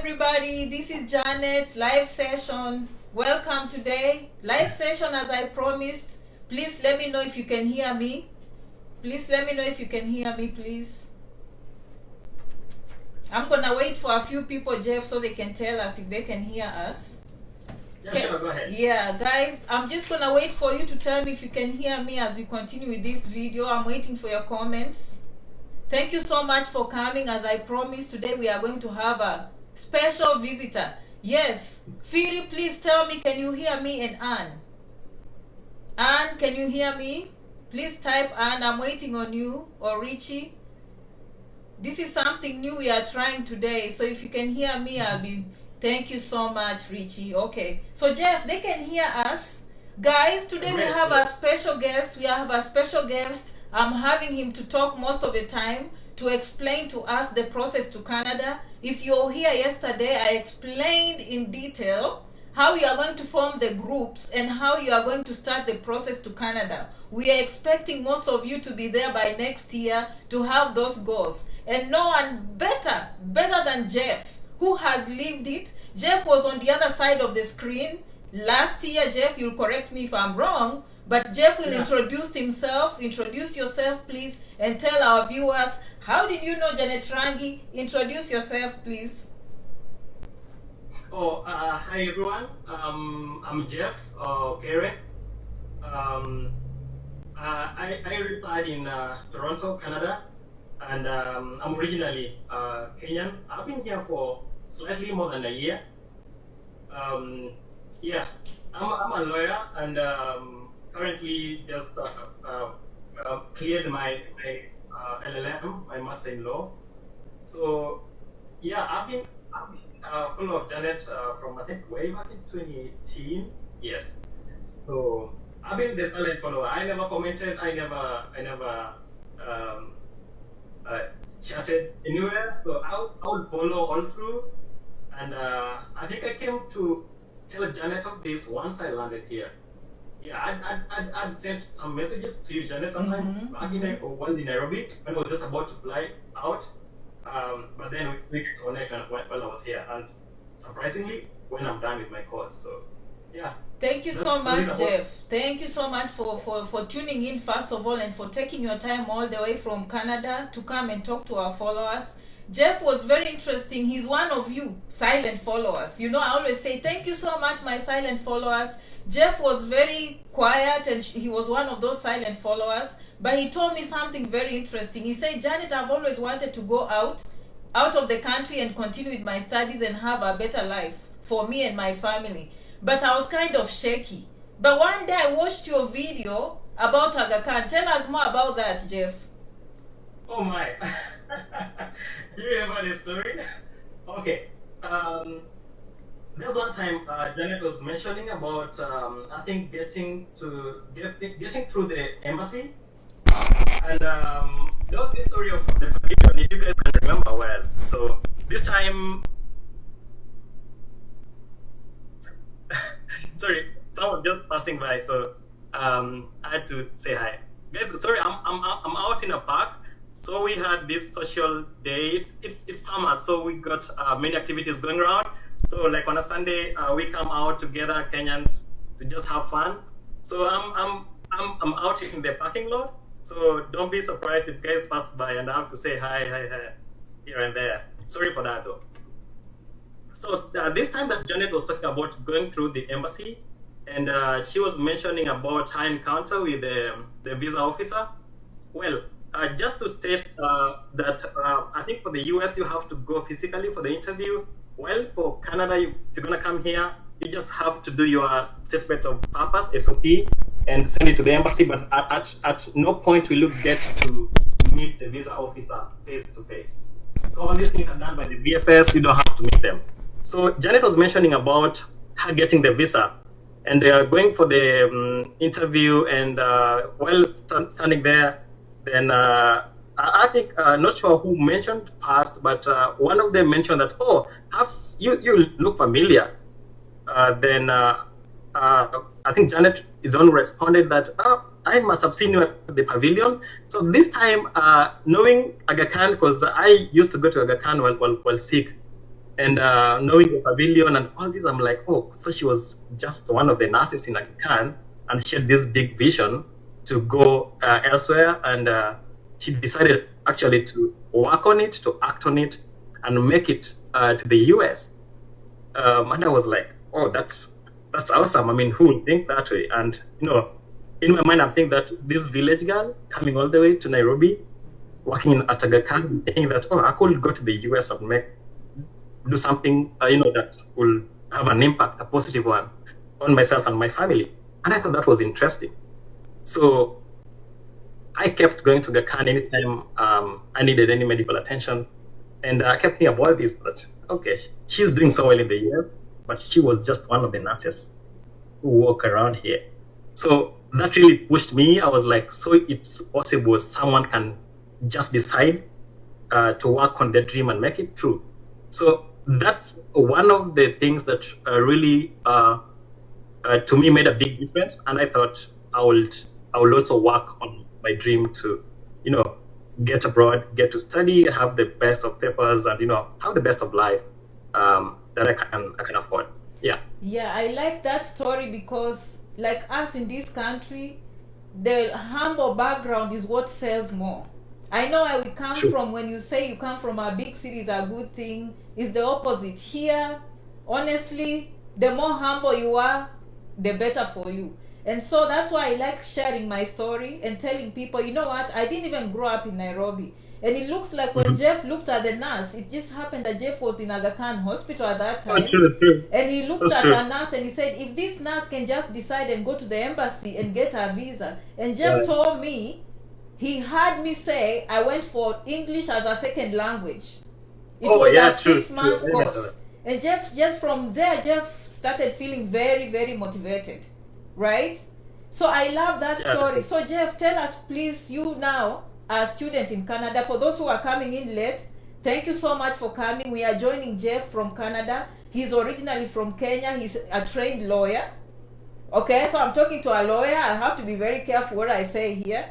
everybody, this is Janet's live session. Welcome today. Live session as I promised. Please let me know if you can hear me. Please let me know if you can hear me, please. I'm gonna wait for a few people, Jeff, so they can tell us if they can hear us. Yeah, sure, go ahead. Yeah, guys, I'm just gonna wait for you to tell me if you can hear me as we continue with this video. I'm waiting for your comments. Thank you so much for coming. As I promised, today we are going to have a special visitor. Yes, Firi, please tell me, can you hear me? And Anne. Anne, can you hear me? Please type Anne, I'm waiting on you. Or Richie. This is something new we are trying today. So if you can hear me, I'll be... Thank you so much, Richie. Okay. So Jeff, they can hear us. Guys, today we have a special guest. We have a special guest. I'm having him to talk most of the time to explain to us the process to Canada. If you're here yesterday, I explained in detail how you are going to form the groups and how you are going to start the process to Canada. We are expecting most of you to be there by next year to have those goals. And no one better than Jeff, who has lived it. Jeff was on the other side of the screen last year. Jeff, you'll correct me if I'm wrong, but Jeff will introduce himself. Introduce yourself, please, and tell our viewers, how did you know Janet Rangi? Introduce yourself, please. Oh, hi everyone. I'm Jeff Kere. I reside in Toronto, Canada, and I'm originally Kenyan. I've been here for slightly more than a year. Yeah, I'm a lawyer and currently just cleared my LLM, my master in law. So yeah, I've been follow of Janet from I think way back in 2018. Yes. So I've been the silent follower. I never commented. I never chatted anywhere. So I would follow all through. And I think I came to tell Janet of this once I landed here. Yeah, I'd sent some messages to you, Janet, sometime back in in Nairobi when I was just about to fly out. But then we could connect while I was here, and surprisingly, when I'm done with my course. So, yeah. Thank you so much, Jeff. Thank you so much for tuning in, first of all, and for taking your time all the way from Canada to come and talk to our followers. Jeff was very interesting. He's one of you silent followers. You know, I always say, thank you so much, my silent followers. Jeff was very quiet, and he was one of those silent followers. But he told me something very interesting. He said, Janet, I've always wanted to go out of the country and continue with my studies and have a better life for me and my family. But I was kind of shaky. But one day I watched your video about Aga Khan. Tell us more about that, Jeff. Oh my. Do you remember the story? Okay. There's one time Janet was mentioning about I think getting through the embassy. And there was this story of the pavilion, if you guys can remember well. So this time, sorry, someone just passing by, so I had to say hi. Guys, sorry, I'm out in a park. So we had this social day. It's summer, so we got many activities going around. So like on a Sunday, we come out together, Kenyans, to just have fun. So I'm out in the parking lot. So don't be surprised if guys pass by and I have to say hi here and there. Sorry for that though. So this time that Janet was talking about going through the embassy, and she was mentioning about her encounter with the visa officer. Well, just to state that I think for the US you have to go physically for the interview. Well, for Canada, if you're gonna come here, you just have to do your statement of purpose, SOP, and send it to the embassy, but at no point will you get to meet the visa officer face to face. So all these things are done by the VFS, you don't have to meet them. So Janet was mentioning about her getting the visa and going for the interview, and while standing there, then I think, not sure who mentioned past, but one of them mentioned that, oh, you look familiar. Then I think Janet is on responded that, I must have seen you at the pavilion. So this time, knowing Aga Khan, because I used to go to Aga Khan while sick, And knowing the pavilion and all this, I'm like, oh, so she was just one of the nurses in Aga Khan, and she had this big vision to go elsewhere. And she decided actually to work on it, to act on it, and make it to the US. And I was like, oh, that's awesome. I mean, who would think that way? And, you know, in my mind, I'm thinking that this village girl coming all the way to Nairobi, working at Aga Khan, thinking that, oh, I could go to the US and do something, you know, that will have an impact, a positive one, on myself and my family. And I thought that was interesting. So I kept going to Aga Khan anytime I needed any medical attention. And I kept thinking about this, that, okay, she's doing so well in the US, but she was just one of the nurses who walk around here. So that really pushed me. I was like, so it's possible someone can just decide to work on their dream and make it true. So that's one of the things that really, to me, made a big difference. And I thought I will also work on my dream to, you know, get abroad, get to study, have the best of papers, and, you know, have the best of life that I can afford. Yeah. Yeah, I like that story because, like us in this country, the humble background is what sells more. I know where we come True. from. When you say you come from a big city is a good thing, it's the opposite. Here, honestly, the more humble you are, the better for you. And so that's why I like sharing my story and telling people, you know what, I didn't even grow up in Nairobi. And it looks like when Jeff looked at the nurse, it just happened that Jeff was in Aga Khan Hospital at that time. True. And he looked at the nurse and he said, if this nurse can just decide and go to the embassy and get a visa. And Jeff told me, he heard me say, I went for English as a second language. It was a 6-month course. And Jeff, just from there, Jeff started feeling very, very motivated. Right? So I love that story. So Jeff, tell us please, you now are a student in Canada. For those who are coming in late, thank you so much for coming. We are joining Jeff from Canada. He's originally from Kenya. He's a trained lawyer. Okay, so I'm talking to a lawyer. I have to be very careful what I say here.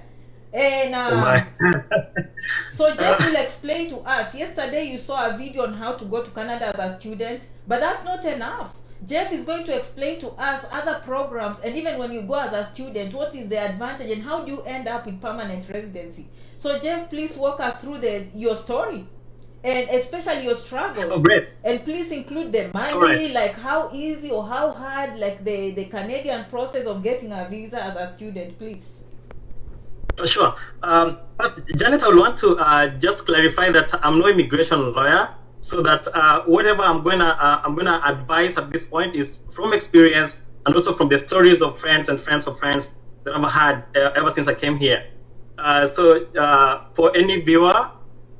And so Jeff will explain to us. Yesterday you saw a video on how to go to Canada as a student, but that's not enough. Jeff is going to explain to us other programs, and even when you go as a student, what is the advantage and how do you end up with permanent residency. So Jeff, please walk us through your story and especially your struggles. Oh, great. And please include the money, like how easy or how hard, like the Canadian process of getting a visa as a student, please. Sure. But Janet, I would want to just clarify that I'm no immigration lawyer. So that whatever I'm gonna advise at this point is from experience and also from the stories of friends and friends of friends that I've had ever since I came here. So for any viewer,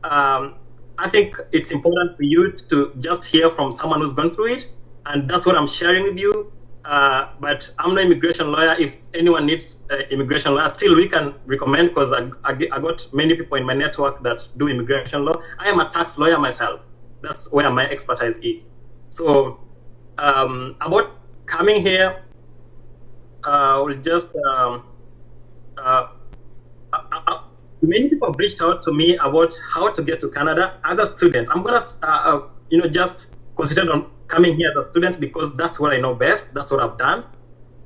I think it's important for you to just hear from someone who's gone through it, and that's what I'm sharing with you. But I'm no immigration lawyer. If anyone needs immigration lawyer, still we can recommend, because I got many people in my network that do immigration law. I am a tax lawyer myself. That's where my expertise is. So about coming here, we'll just many people have reached out to me about how to get to Canada as a student. I'm gonna just consider on coming here as a student because that's what I know best. That's what I've done.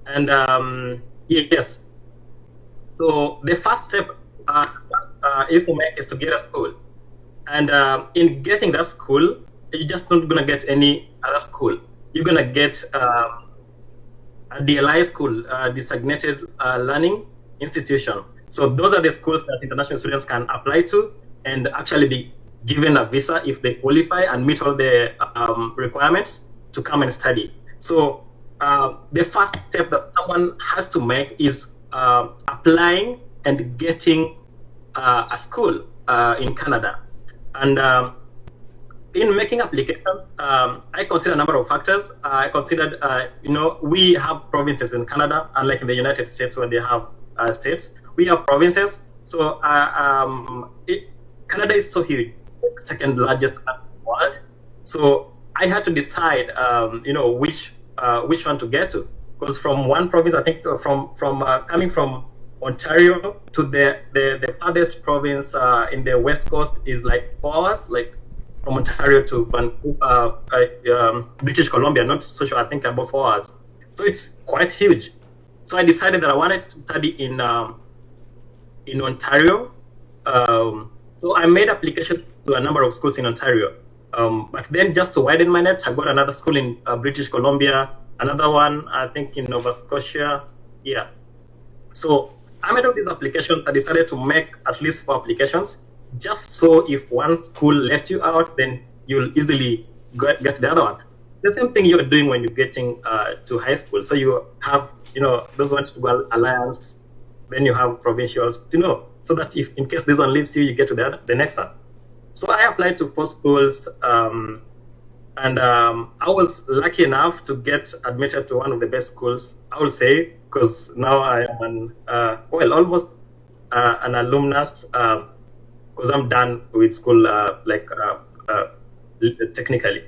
And yes, so the first step is to get a school. And in getting that school, you're just not gonna get any other school. You're gonna get a DLI school, designated learning institution. So those are the schools that international students can apply to and actually be given a visa if they qualify and meet all the requirements to come and study. So the first step that someone has to make is applying and getting a school in Canada. And in making application, I consider a number of factors. I considered, we have provinces in Canada, unlike in the United States where they have states. We have provinces. So Canada is so huge, second largest in the world. So I had to decide, which one to get to. Because from one province, I think from coming from Ontario to the farthest province in the West Coast is like 4 hours, like from Ontario to Vancouver, British Columbia, not so sure, I think about 4 hours. So it's quite huge. So I decided that I wanted to study in Ontario. So I made applications to a number of schools in Ontario. But then just to widen my net, I got another school in British Columbia, another one, I think, in Nova Scotia. Yeah. So I made all these applications. I decided to make at least 4 applications, just so if one school left you out, then you'll easily get the other one. The same thing you're doing when you're getting to high school. So you have, those ones to go alliance, then you have provincials, so that if in case this one leaves you, you get to the next one. So I applied to 4 schools, and I was lucky enough to get admitted to one of the best schools, I would say, because now I am almost an alumnus, because I'm done with school, technically.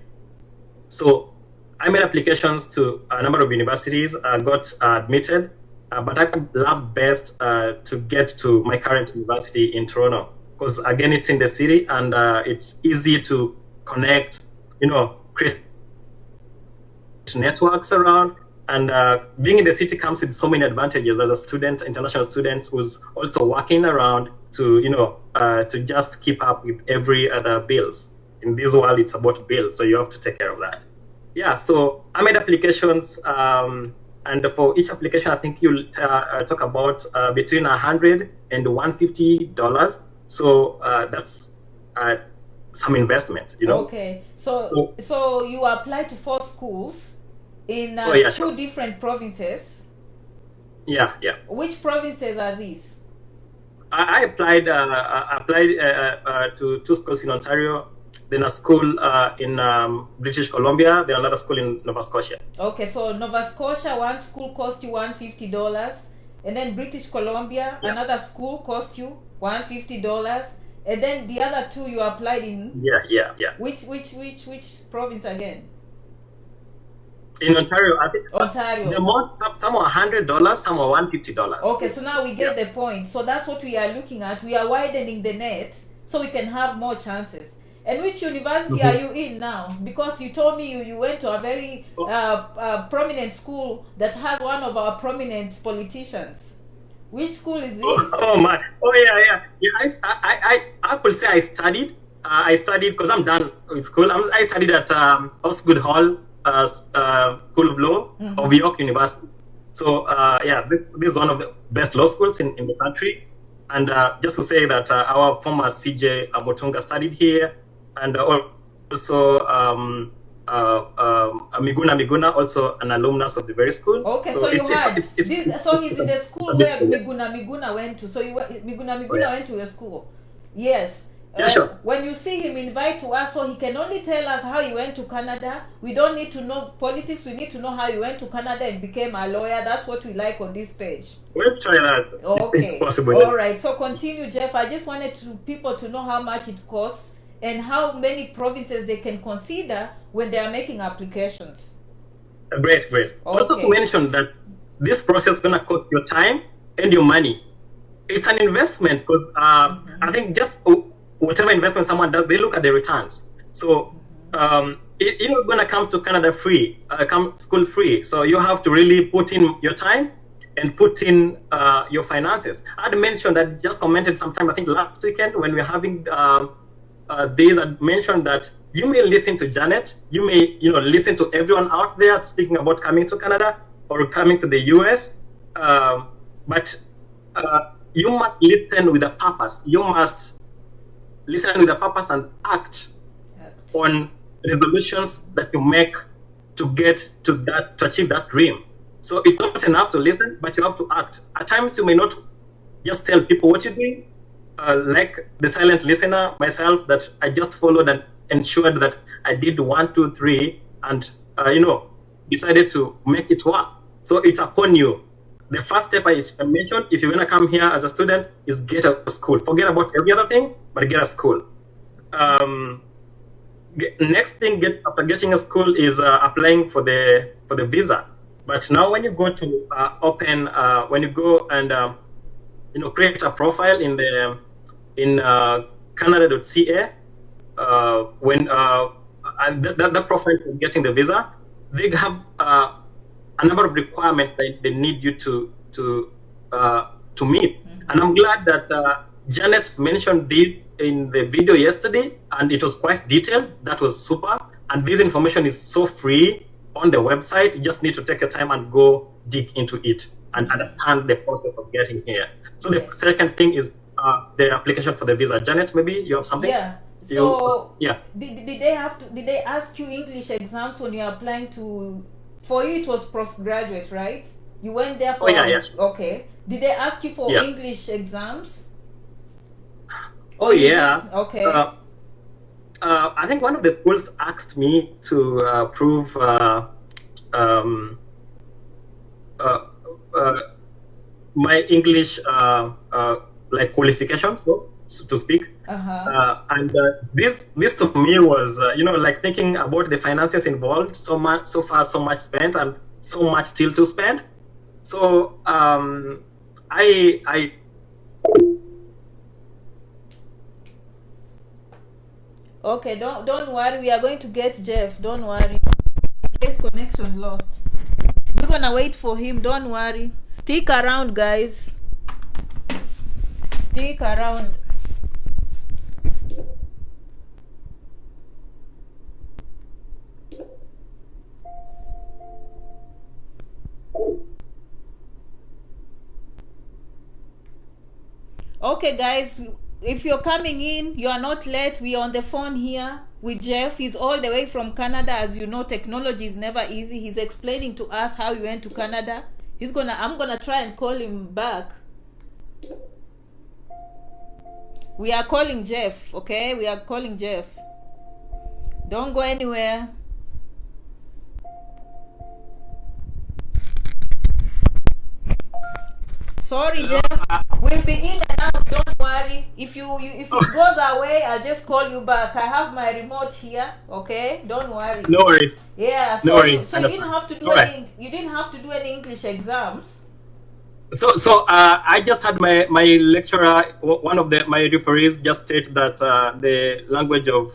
So I made applications to a number of universities, got admitted, but I would love best to get to my current university in Toronto, because again, it's in the city and it's easy to connect, create networks around. And being in the city comes with so many advantages as a student, international student who's also working around to, to just keep up with every other bills. In this world, it's about bills, so you have to take care of that. Yeah, so I made applications, and for each application, I think you'll talk about between $100 and $150. So that's some investment, Okay, so you applied to 4 schools in 2 different provinces. Yeah. Which provinces are these? I applied to 2 schools in Ontario, then a school in British Columbia, then another school in Nova Scotia. Okay, so Nova Scotia, one school cost you $150, and then British Columbia, another school cost you $150, and then the other 2 you applied in. Yeah. Which province again? In Ontario, I think. Ontario. Some are $100, some are $150. Okay, so now we get the point. So that's what we are looking at. We are widening the net so we can have more chances. And which university are you in now? Because you told me you went to a very prominent school that has one of our prominent politicians. Which school is this? Yeah. I could say I studied because I'm done with school. I studied at Osgood Hall School of Law of York University. So this is one of the best law schools in the country. And just to say that our former CJ Motunga studied here, and also Miguna, also an alumnus of the very school. Okay, so he's in the school where Miguna went to. So Miguna went to your school. Yes. Sure. When you see him, invite to us so he can only tell us how he went to Canada. We don't need to know politics. We need to know how he went to Canada and became a lawyer. That's what we like on this page. We'll try that. Okay. It's possible. All right. So continue, Jeff. I just wanted people to know how much it costs and how many provinces they can consider when they are making applications. Great. Okay. Also to mention that this process is going to cost your time and your money. It's an investment because I think just whatever investment someone does, they look at the returns. So you're not going to come to Canada free, come school free. So you have to really put in your time and put in your finances. I had mentioned that, just commented sometime, I think last weekend when we were having days, I mentioned that you may listen to Janet, you may listen to everyone out there speaking about coming to Canada or coming to the US, but you must listen with a purpose. You must listen with a purpose and act on resolutions that you make to get to that, to achieve that dream. So it's not enough to listen, but you have to act. At times you may not just tell people what you're doing, like the silent listener, myself, that I just followed and ensured that I did 1, 2, 3, and decided to make it work. So it's upon you. The first step I mentioned, if you're going to come here as a student, is get a school. Forget about every other thing, but get a school. Next thing, after getting a school, is applying for the visa. But now, when you go to when you go and create a profile in Canada.ca, when and that profile for getting the visa, they have a number of requirements that they need you to meet. And I'm glad that Janet mentioned this in the video yesterday, and it was quite detailed. That was super. And this information is so free on the website. You just need to take your time and go dig into it and understand the process of getting here. So the second thing is the application for the visa. Janet, maybe you have something? Yeah. So yeah. Did they ask you English exams when you're applying to? For you, it was postgraduate, right? You went there for. Oh yeah. Okay. Did they ask you for English exams? Oh yeah. Okay. I think one of the schools asked me to prove my English like qualifications, so to speak. And this to me was like thinking about the finances involved. So far so much spent and so much still to spend. So I okay, don't worry, we are going to get Jeff, don't worry. His connection lost. We're gonna wait for him, don't worry. Stick around, guys. Stick around. Okay, guys, if you're coming in, you are not late. We are on the phone here with Jeff. He's all the way from Canada. As you know, technology is never easy. He's explaining to us how he went to Canada. I'm gonna try and call him back. We are calling Jeff, okay? We are calling Jeff. Don't go anywhere. Sorry, Jeff. We'll be in and out. Don't worry. If it goes away, I'll just call you back. I have my remote here. Okay, don't worry. No worries. Yeah. So, no worries. So you didn't have to do any. You didn't have to do any English exams. So I just had my lecturer. One of my referees just stated that the language of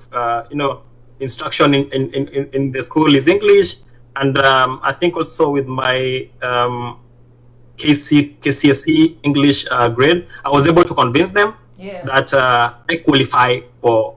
instruction in the school is English, and I think also with my KCSE English grade, I was able to convince them that I qualify for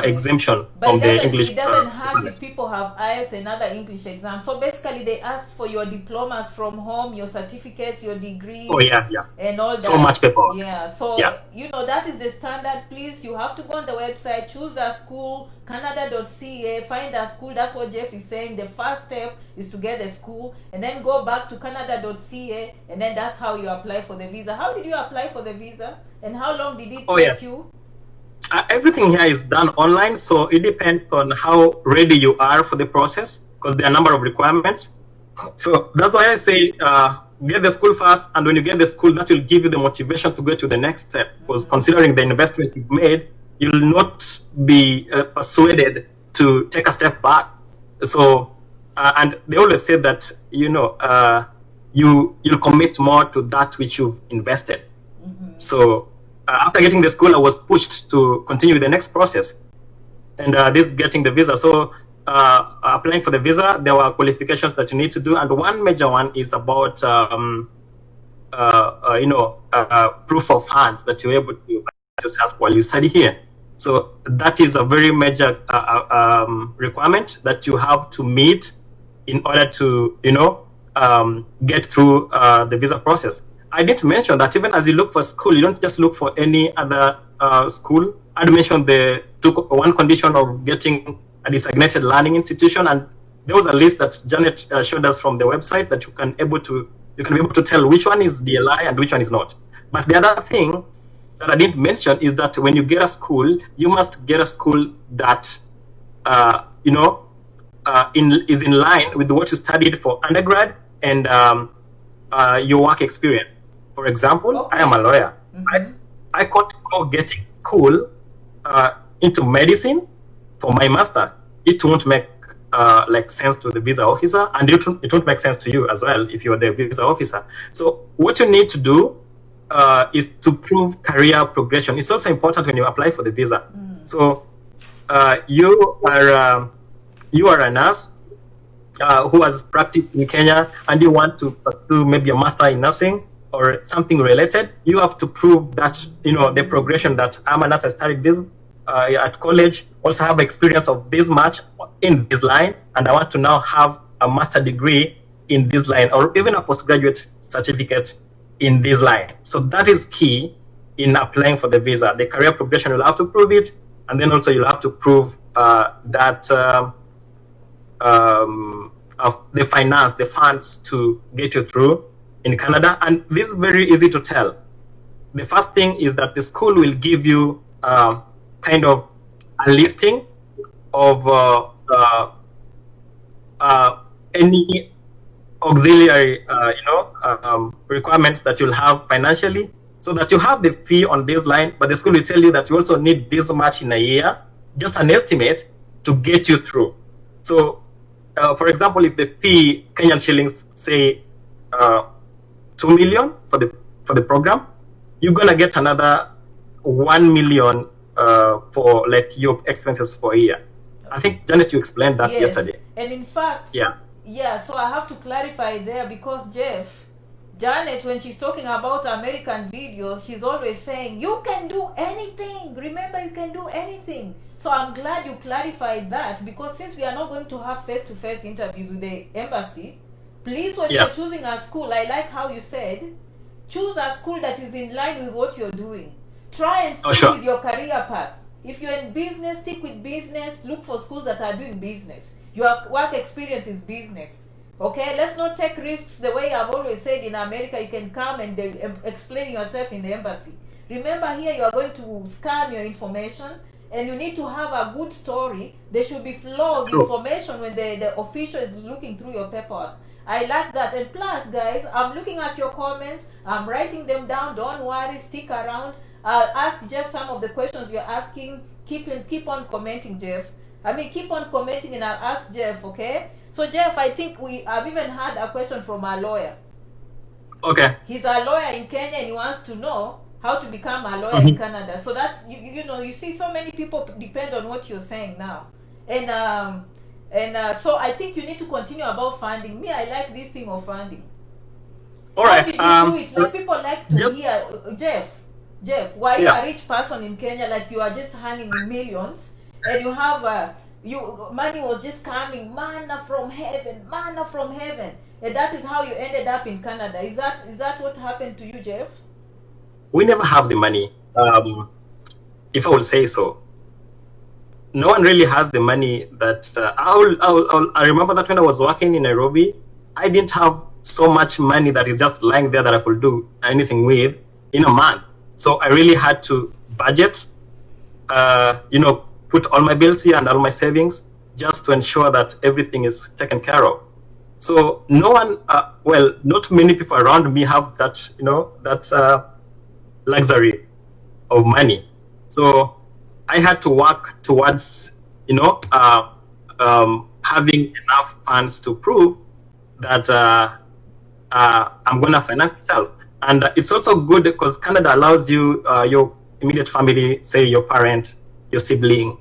exemption from the English. It doesn't hurt if people have IELTS and other English exams. So basically, they asked for your diplomas from home, your certificates, your degrees. Oh yeah. And all that. So much paper. Yeah. So that is the standard. Please, you have to go on the website, choose the school, Canada.ca, find a school. That's what Jeff is saying. The first step is to get the school, and then go back to Canada.ca, and then that's how you apply for the visa. How did you apply for the visa, and how long did it take you? Everything here is done online, so it depends on how ready you are for the process, because there are a number of requirements. So that's why I say get the school first, and when you get the school, that will give you the motivation to go to the next step, because considering the investment you've made, you'll not be persuaded to take a step back. So and they always say that you'll commit more to that which you've invested. So after getting the school, I was pushed to continue with the next process, and this getting the visa. So applying for the visa, there were qualifications that you need to do, and one major one is about proof of funds that you're able to yourself while you study here. So that is a very major requirement that you have to meet in order to get through the visa process. I didn't mention that even as you look for school, you don't just look for any other school. I'd mentioned one condition of getting a designated learning institution, and there was a list that Janet showed us from the website that you can be able to tell which one is DLI and which one is not. But the other thing that I didn't mention is that when you get a school, you must get a school that is in line with what you studied for undergrad and your work experience. For example, I am a lawyer. I can't go getting school into medicine for my master. It won't make sense to the visa officer, and it won't make sense to you as well if you're the visa officer. So what you need to do is to prove career progression. It's also important when you apply for the visa. So you are a nurse who has practiced in Kenya and you want to pursue maybe a master in nursing or something related, you have to prove that, the progression that I'm a nurse, I studied this at college, also have experience of this much in this line, and I want to now have a master degree in this line or even a postgraduate certificate in this line. So that is key in applying for the visa. The career progression, you'll have to prove it, and then also you'll have to prove that of the finance, the funds to get you through in Canada. And this is very easy to tell. The first thing is that the school will give you kind of a listing of any auxiliary requirements that you'll have financially, so that you have the fee on this line, but the school will tell you that you also need this much in a year, just an estimate to get you through. So for example, if the fee Kenyan shillings say 2 million for the program, you're gonna get another 1 million for like your expenses for a year. I think Janet, you explained that yesterday. And in fact, yeah, so I have to clarify there, because Janet, when she's talking about American videos, she's always saying you can do anything. Remember, you can do anything. So I'm glad you clarified that, because since we are not going to have face-to-face interviews with the embassy, please, when you're choosing a school, I like how you said, choose a school that is in line with what you're doing. Try and stick with your career path. If you're in business, stick with business. Look for schools that are doing business. Your work experience is business. Okay, let's not take risks the way I've always said in America. You can come and explain yourself in the embassy. Remember, here you are going to scan your information, and you need to have a good story. There should be flow of information when the official is looking through your paperwork. I like that. And plus, guys, I'm looking at your comments. I'm writing them down. Don't worry. Stick around. I'll ask Jeff some of the questions you're asking. Keep on commenting, Jeff. Keep on commenting, and I'll ask Jeff, okay? So, Jeff, I think I've even had a question from our lawyer. Okay. He's a lawyer in Kenya, and he wants to know how to become a lawyer in Canada. So that's, you see, so many people depend on what you're saying now. And so I think you need to continue about funding. Me, I like this thing of funding. All right. How did you do it? Like, people like to hear, Jeff, why you are a rich person in Kenya, like you are just hanging with millions, and you have money was just coming, manna from heaven, and that is how you ended up in Canada. Is that what happened to you, Jeff? We never have the money, if I would say so. No one really has the money that I remember that when I was working in Nairobi, I didn't have so much money that is just lying there that I could do anything with in a month. So I really had to budget, put all my bills here and all my savings just to ensure that everything is taken care of. So no one, not many people around me have that, that luxury of money. So I had to work towards, having enough funds to prove that I'm going to finance myself. And it's also good because Canada allows you, your immediate family, say your parent, your sibling,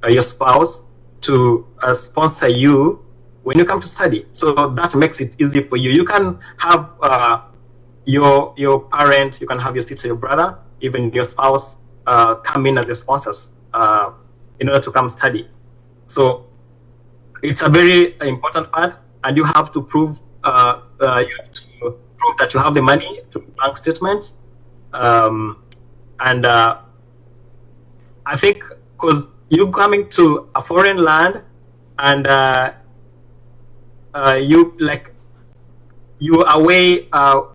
your spouse, to sponsor you when you come to study. So that makes it easy for you. You can have your parent, you can have your sister, your brother, even your spouse come in as your sponsors in order to come study. So it's a very important part, and you have to prove that you have the money to bank statements. And I think because you coming to a foreign land and you are away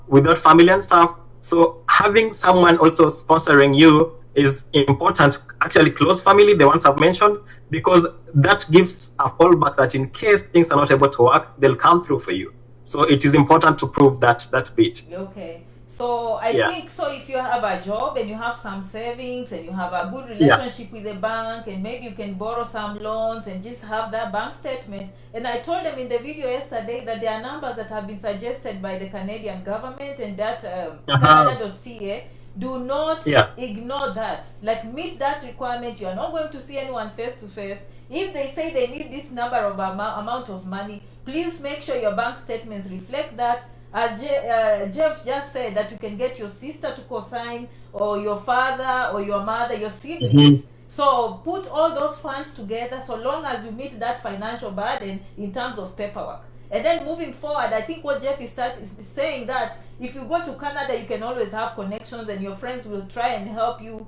without family and stuff, so having someone also sponsoring you is important. Actually, close family, the ones I've mentioned, because that gives a fallback that in case things are not able to work, they'll come through for you. So it is important to prove that bit. Okay. So I think so if you have a job and you have some savings and you have a good relationship with the bank, and maybe you can borrow some loans and just have that bank statement. And I told them in the video yesterday that there are numbers that have been suggested by the Canadian government, and that Canada.ca, Do not Yeah. ignore that. Like, meet that requirement. You are not going to see anyone face to face. If they say they need this number of amount of money, please make sure your bank statements reflect that. As Jeff just said, that you can get your sister to co-sign, or your father or your mother, your siblings. So put all those funds together, so long as you meet that financial burden in terms of paperwork. And then moving forward, I think what Jeff is saying, that if you go to Canada, you can always have connections, and your friends will try and help you,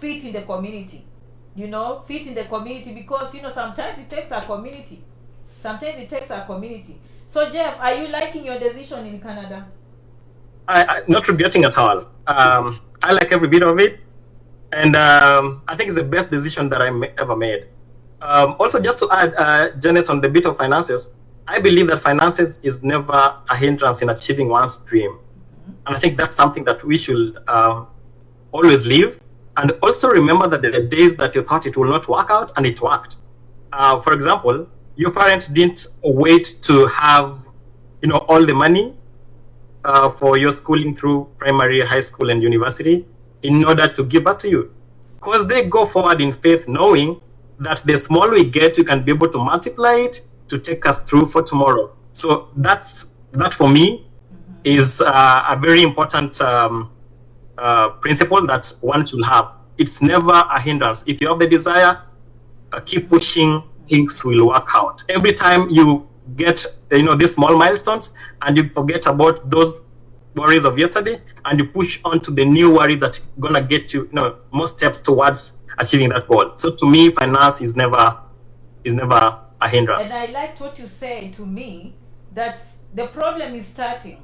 fit in the community. Fit in the community, because, sometimes it takes a community. Sometimes it takes a community. So, Jeff, are you liking your decision in Canada? I not regretting at all. I like every bit of it. And I think it's the best decision that I ever made. Also, just to add, Janet, on the bit of finances, I believe that finances is never a hindrance in achieving one's dream. And I think that's something that we should always live. And also remember that there are days that you thought it will not work out, and it worked. For example, your parents didn't wait to have, all the money for your schooling through primary, high school, and university in order to give back to you. Because they go forward in faith, knowing that the small we get, you can be able to multiply it to take us through for tomorrow. So that for me is a very important principle that one should have. It's never a hindrance. If you have the desire, keep pushing, things will work out. Every time you get these small milestones, and you forget about those worries of yesterday, and you push on to the new worry that's gonna get you, more steps towards achieving that goal. So to me, finance is never a hindrance. And I liked what you said to me, that the problem is starting.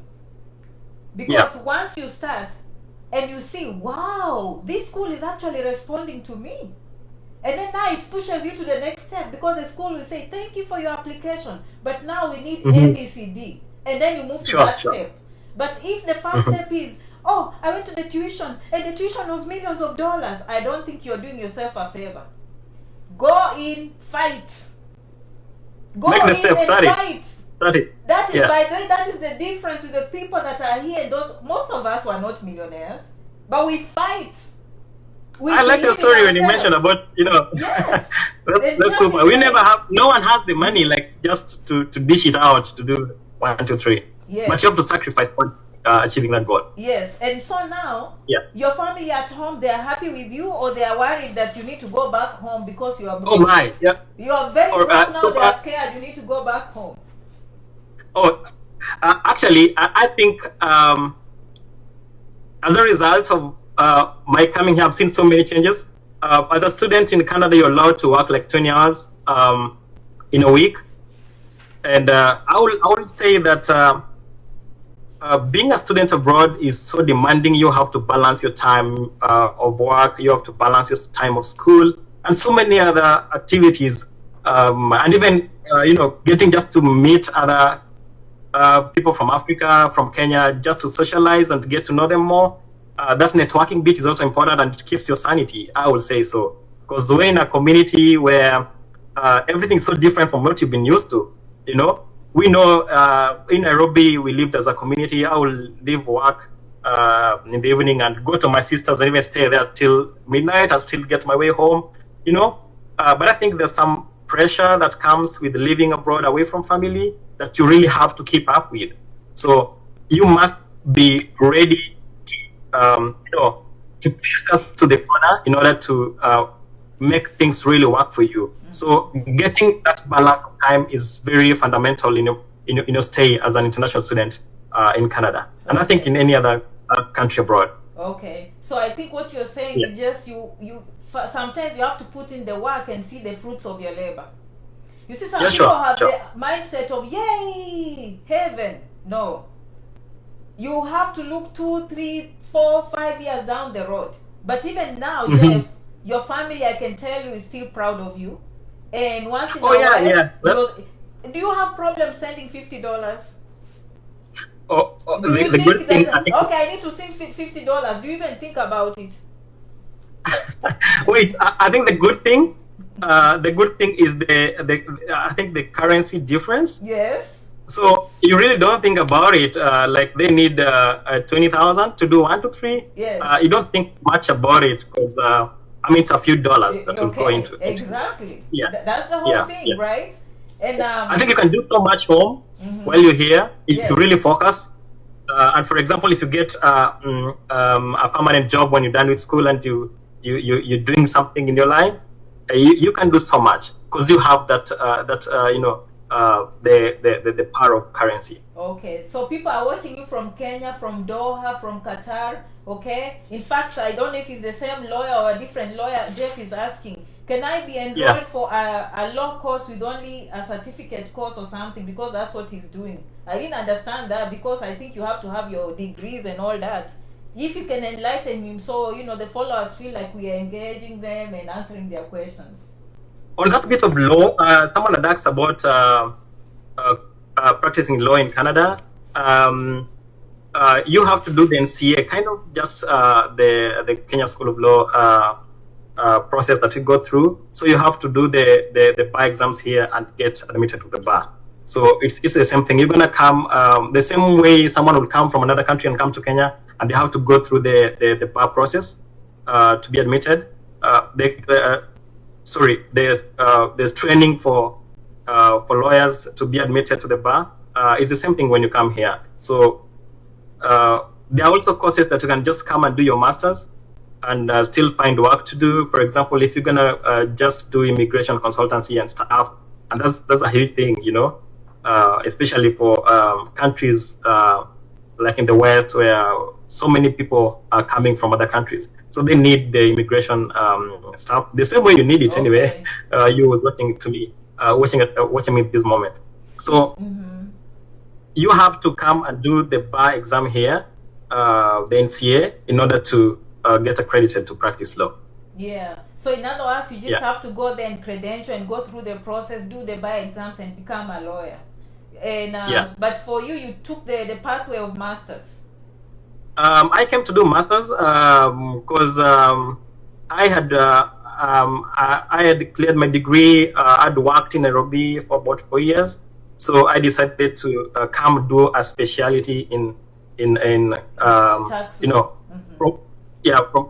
Because once you start and you see, wow, this school is actually responding to me, and then now it pushes you to the next step, because the school will say, thank you for your application, but now we need A, B, C, D, and then you move to that step. But if the first step is, oh, I went to the tuition, and the tuition was millions of dollars, I don't think you're doing yourself a favor. Go in, fight. Go Make the step, study. Study. That is, by the way, that is the difference with the people that are here. Most of us were not millionaires, but we fight. I like your story when you mentioned about, Yes. that's super. No one has the money, like, just to dish it out to do 1, 2, 3. Yes. But you have to sacrifice for achieving that goal. Yes. And so now, your family at home, they are happy with you, or they are worried that you need to go back home because you are broke? Oh my, yeah. You are very broke now, so, they are scared you need to go back home. Oh, actually, I think as a result of my coming here, I've seen so many changes. As a student in Canada, you're allowed to work like 20 hours in a week. And I would say that being a student abroad is so demanding. You have to balance your time of work, you have to balance your time of school, and so many other activities. And even, getting just to meet other people from Africa, from Kenya, just to socialize and to get to know them more. That networking bit is also important, and it keeps your sanity, I would say so. Because we're in a community where everything's so different from what you've been used to. We know in Nairobi, we lived as a community. I will leave work in the evening and go to my sister's and even stay there till midnight and still get my way home, But I think there's some pressure that comes with living abroad away from family that you really have to keep up with. So you must be ready to push yourself to the corner in order to make things really work for you. So getting that balance of time is very fundamental in your stay as an international student in Canada, and I think in any other country abroad. Okay, so I think what you're saying is just you sometimes you have to put in the work and see the fruits of your labor. You see, some people have the mindset of yay, heaven. No, you have to look 2, 3, 4, 5 years down the road. But even now, Jeff, your family, I can tell you, is still proud of you. And once in a while, do you have problems sending $50? The good thing. I need to send $50. Do you even think about it? Wait, I think the good thing is I think the currency difference. Yes. So you really don't think about it, like they need 20,000 to do 1 to 3. Yes. You don't think much about it because I mean it's a few dollars that will go into it. Exactly. Yeah. That's the whole thing, right? And I think you can do so much home while you're here if you really focus. And for example, if you get a permanent job when you're done with school and you're doing something in your line, you can do so much because you have that the power of currency. Okay, so people are watching you from Kenya, from Doha, from Qatar. Okay, in fact, I don't know if it's the same lawyer or a different lawyer. Jeff is asking, can I be enrolled for a law course with only a certificate course or something, because that's what he's doing. I didn't understand that, because I think you have to have your degrees and all that. If you can enlighten him, so the followers feel like we are engaging them and answering their questions. On that bit of law, someone had asked about practicing law in Canada. You have to do the NCA, kind of just the Kenya School of Law process that you go through. So you have to do the bar exams here and get admitted to the bar. So it's the same thing. You're gonna come the same way someone will come from another country and come to Kenya, and they have to go through the bar process to be admitted. There's training for lawyers to be admitted to the bar. It's the same thing when you come here. So there are also courses that you can just come and do your masters and still find work to do. For example, if you're gonna just do immigration consultancy and stuff, and that's a huge thing, especially for countries like in the West, where so many people are coming from other countries. So they need the immigration stuff the same way you need it anyway. You were watching to me, watching me this moment. So you have to come and do the bar exam here, the NCA, in order to get accredited to practice law. Yeah. So in other words, you just have to go there and credential and go through the process, do the bar exams, and become a lawyer. And but for you, you took the pathway of masters. I came to do masters because I had cleared my degree. I'd worked in Nairobi for about 4 years, so I decided to come do a specialty in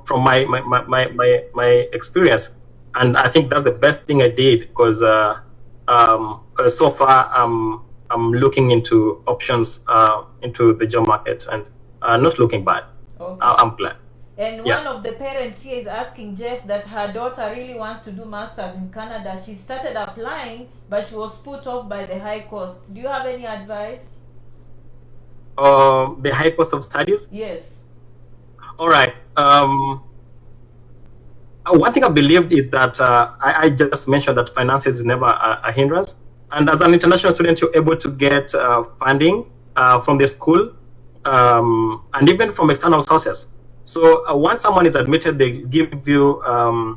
from my experience, and I think that's the best thing I did because so far I'm looking into options into the job market and not looking bad. Okay. I'm glad. And one of the parents here is asking Jeff that her daughter really wants to do masters in Canada. She started applying, but she was put off by the high cost. Do you have any advice? The high cost of studies? Yes. All right. One thing I believed is that I just mentioned that finances is never a hindrance. And as an international student, you're able to get funding from the school and even from external sources. So once someone is admitted, they give you a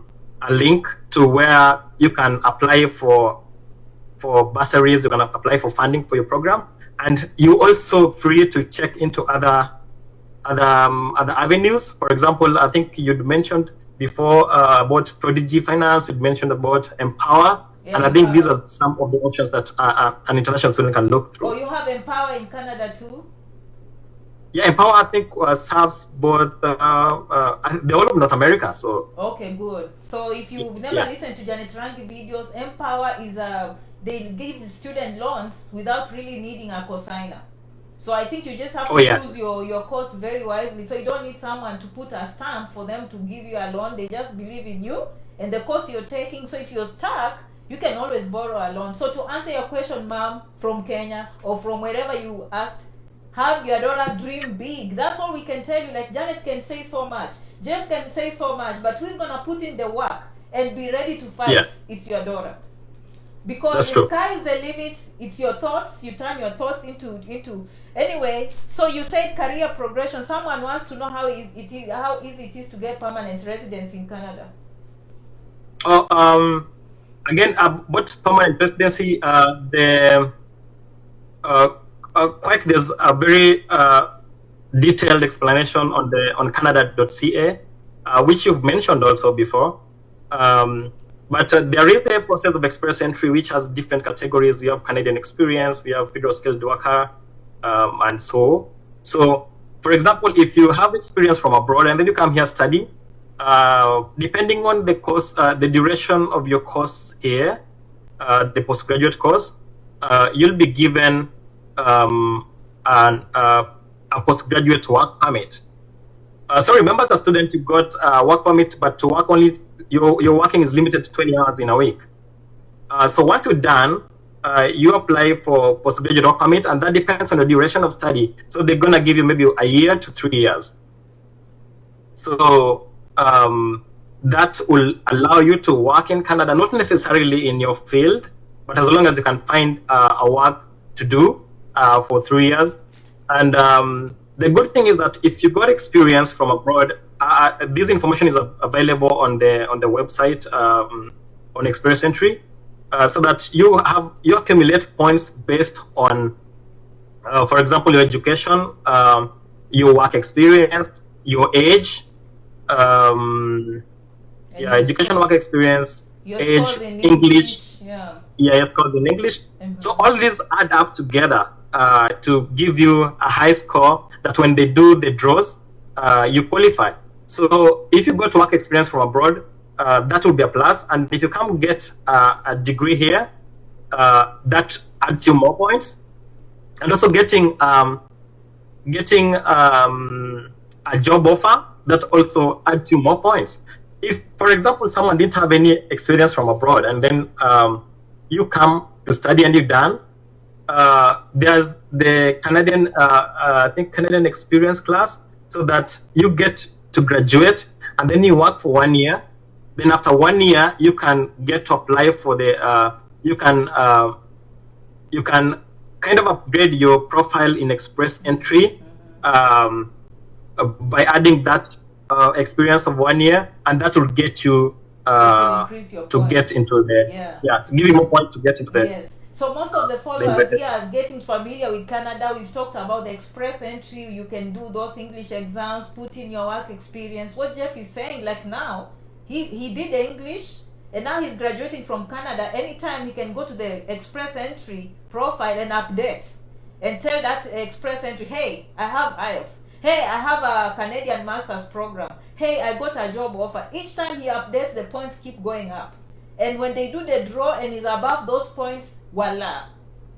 link to where you can apply for bursaries, you can apply for funding for your program, and you're also free to check into other avenues. For example, I think you'd mentioned before about Prodigy Finance, you'd mentioned about Empower. Yeah, and I think these are some of the options that an international student can look through. Oh, you have Empower in Canada too? Yeah, Empower I think serves both the whole of North America. So okay, good. So if you've never listened to Janet Rangi videos, Empower is they give student loans without really needing a cosigner. So I think you just have to choose your course very wisely. So you don't need someone to put a stamp for them to give you a loan. They just believe in you and the course you're taking. So if you're stuck, you can always borrow a loan. So to answer your question, ma'am, from Kenya or from wherever you asked, have your daughter dream big. That's all we can tell you. Like Janet can say so much, Jeff can say so much, but who's gonna put in the work and be ready to fight? It's your daughter. Because the sky is the limit. It's your thoughts. You turn your thoughts into anyway. So you said career progression. Someone wants to know how easy it is to get permanent residency in Canada. Again, about permanent residency, there's a very detailed explanation on Canada.ca, which you've mentioned also before. But there is the process of express entry, which has different categories. You have Canadian experience, we have federal skilled worker, and so. So, for example, if you have experience from abroad and then you come here study, depending on the course, the duration of your course here, the postgraduate course, you'll be given a postgraduate work permit. So remember, as a student, you got a work permit, but to work only, your working is limited to 20 hours in a week. So once you're done, you apply for postgraduate work permit, and that depends on the duration of study. So they're gonna give you maybe a year to 3 years. So that will allow you to work in Canada, not necessarily in your field, but as long as you can find a work to do for 3 years. And the good thing is that if you got experience from abroad, this information is available on the website on Experience Entry, so that you accumulate points based on, for example, your education, your work experience, your age, education, work experience, age, English, your scores in English. So all these add up together to give you a high score that when they do the draws, you qualify. So if you got work experience from abroad, that will be a plus. And if you come get a degree here, that adds you more points. And also getting a job offer, that also adds you more points. If, for example, someone didn't have any experience from abroad and then you come to study and you're done, there's the Canadian, I think Canadian experience class, so that you get to graduate and then you work for 1 year. Then after 1 year, you can get to apply for the, you can kind of upgrade your profile in Express Entry by adding that experience of 1 year, and that will get you to get into the, give you more points to get into the. Yes. So most of the followers here are getting familiar with Canada. We've talked about the Express Entry. You can do those English exams, put in your work experience. What Jeff is saying, like now, he did the English, and now he's graduating from Canada. Anytime he can go to the Express Entry profile and update, and tell that Express Entry, hey, I have IELTS. Hey, I have a Canadian Master's program. Hey, I got a job offer. Each time he updates, the points keep going up. And when they do the draw and is above those points, voila,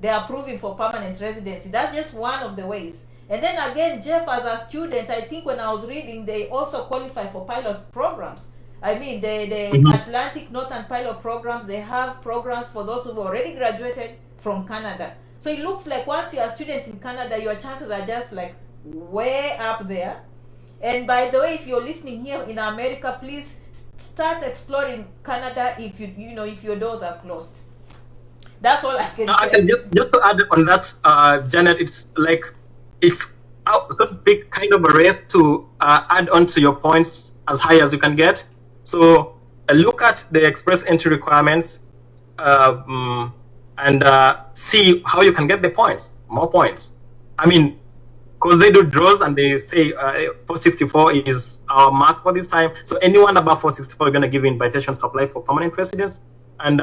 they are approving for permanent residency. That's just one of the ways. And then again, Jeff, as a student, I think when I was reading, they also qualify for pilot programs. I mean, the Atlantic Northern pilot programs, they have programs for those who've already graduated from Canada. So it looks like once you are students in Canada, your chances are just like way up there. And by the way, if you're listening here in America, please start exploring Canada if if your doors are closed. That's all I can say. Just to add on that, Janet, it's like it's a big kind of a rate to add on to your points as high as you can get. So look at the Express Entry requirements and see how you can get the points, more points. I mean, because they do draws and they say 464 is our mark for this time. So anyone above 464 are going to give invitations to apply for permanent residence. And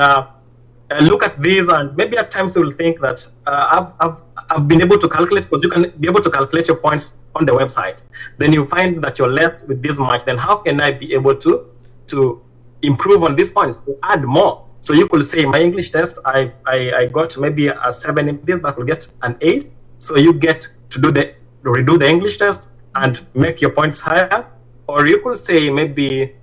look at these, and maybe at times you will think that I've been able to calculate, because you can be able to calculate your points on the website. Then you find that you're left with this much. Then how can I be able to improve on these points, to add more? So you could say, my English test, I got maybe a 7 in this, but I will get an 8. So you get to redo the English test and make your points higher. Or you could say maybe,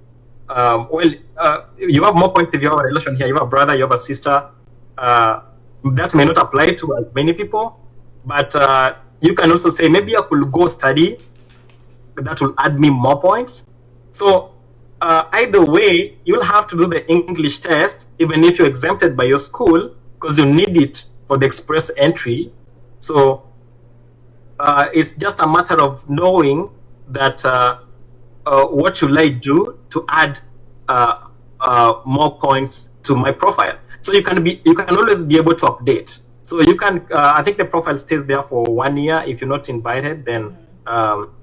you have more points if you have a relation here. You have a brother, you have a sister. That may not apply to as many people, but you can also say, maybe I could go study. That will add me more points. So either way, you'll have to do the English test, even if you're exempted by your school, because you need it for the Express Entry. So it's just a matter of knowing that what should I do to add more points to my profile. So you can always be able to update. So you can, I think the profile stays there for 1 year. If you're not invited, then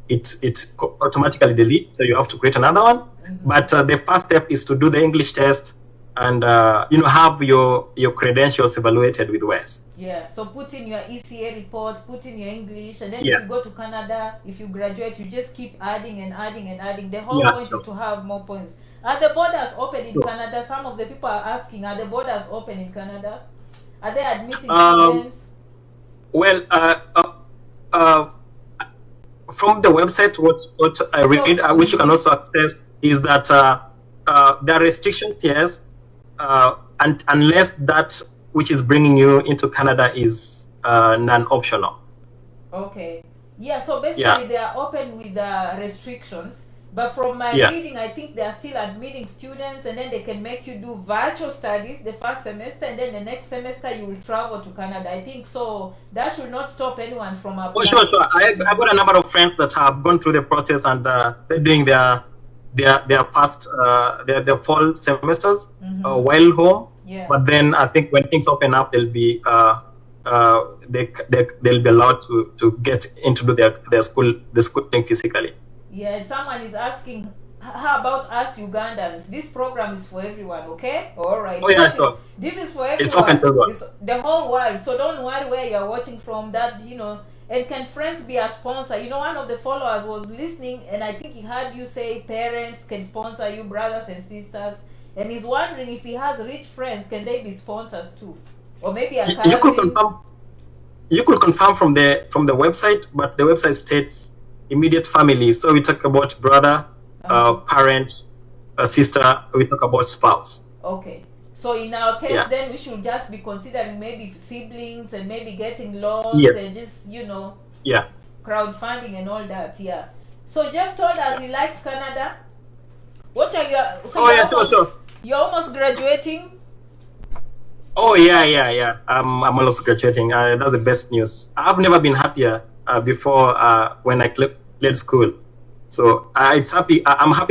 it automatically deletes. So you have to create another one. But the first step is to do the English test, and have your credentials evaluated with WES. Yeah, so put in your ECA report, put in your English, and then Yeah. if you go to Canada, if you graduate, you just keep adding and adding and adding. The whole Yeah, point sure. is to have more points. Are the borders open in Sure. Canada? Some of the people are asking, are the borders open in Canada? Are they admitting Um, students? Well, from the website, what I read, which you can also access, is that there are restrictions, yes, and unless that which is bringing you into Canada is non-optional. Okay. Yeah, so basically Yeah. they are open with restrictions, but from my Yeah. reading, I think they are still admitting students, and then they can make you do virtual studies the first semester, and then the next semester you will travel to Canada. I think so. That should not stop anyone from Oh, applying. sure. I've got a number of friends that have gone through the process, and they're doing their first their fall semesters while home. Yeah. But then I think when things open up, they'll be they'll be allowed to get into their schooling physically. Yeah, and someone is asking, how about us Ugandans? This program is for everyone, okay? All right. Oh, yeah, So sure. this is for everyone. It's open to everyone. It's the whole world. So don't worry where you're watching from. That, and can friends be a sponsor? One of the followers was listening, and I think he heard you say parents can sponsor you, brothers and sisters, and he's wondering if he has rich friends, can they be sponsors too? Or maybe a cousin? You could confirm from the website, but the website states immediate family. So we talk about brother, parent, sister. We talk about spouse. Okay. So in our case, Yeah. then we should just be considering maybe siblings and maybe getting loans Yes. and just, Yeah. crowdfunding and all that. Yeah. So Jeff told us he likes Canada. What are you? So Oh, yeah, sure. You're almost graduating. Oh, yeah. I'm also graduating. That's the best news. I've never been happier before when I cleared school. So I'm happy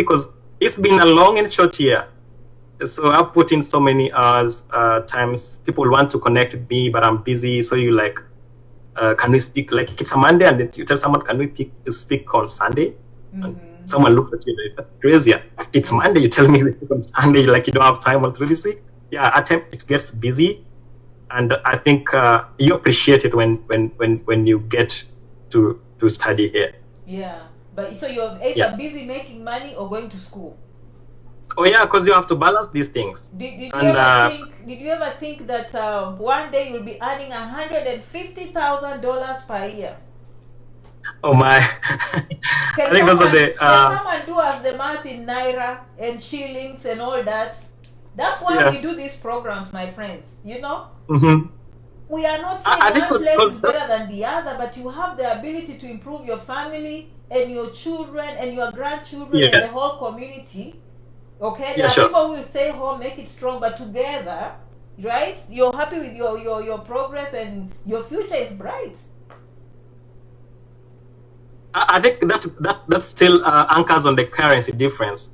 because it's been a long and short year. So I've put in so many hours. Times people want to connect with me, but I'm busy. So you like, can we speak? Like it's a Monday, and then you tell someone, can we speak on Sunday? And someone looks at you like, crazy. It's Monday. You tell me we speak on Sunday, like you don't have time all through this week. Yeah, at times it gets busy, and I think you appreciate it when you get to study here. Yeah, but so you're either busy making money or going to school. Oh yeah, because you have to balance these things. Did you ever think that one day you'll be earning $150,000 per year? Oh my! I think those are the. Can someone do us the math in naira and shillings and all that? That's why we do these programs, my friends. Mm-hmm. We are not saying one place is better than the other, but you have the ability to improve your family and your children and your grandchildren and the whole community. Okay, there are people who will stay home, make it strong, but together, right? You're happy with your progress and your future is bright. I think that still anchors on the currency difference.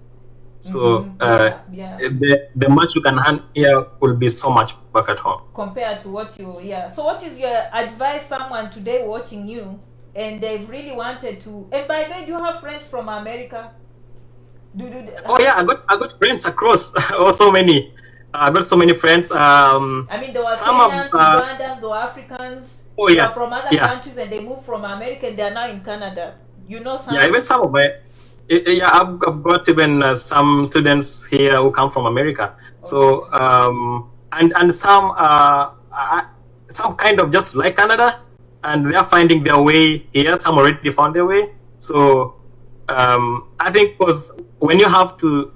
So the much you can earn here will be so much back at home compared to what So what is your advice? Someone today watching you and they've really wanted to. And by the way, do you have friends from America? Oh yeah, I got friends across. So many. I got so many friends. I mean, there were Kenyans, Ugandans, there were Africans. They were from other countries and they moved from America and they are now in Canada. Some. Yeah, even some of my. Yeah, I've got even some students here who come from America. Okay. So and some kind of just like Canada, and they are finding their way here. Some already found their way. So I think because when you have to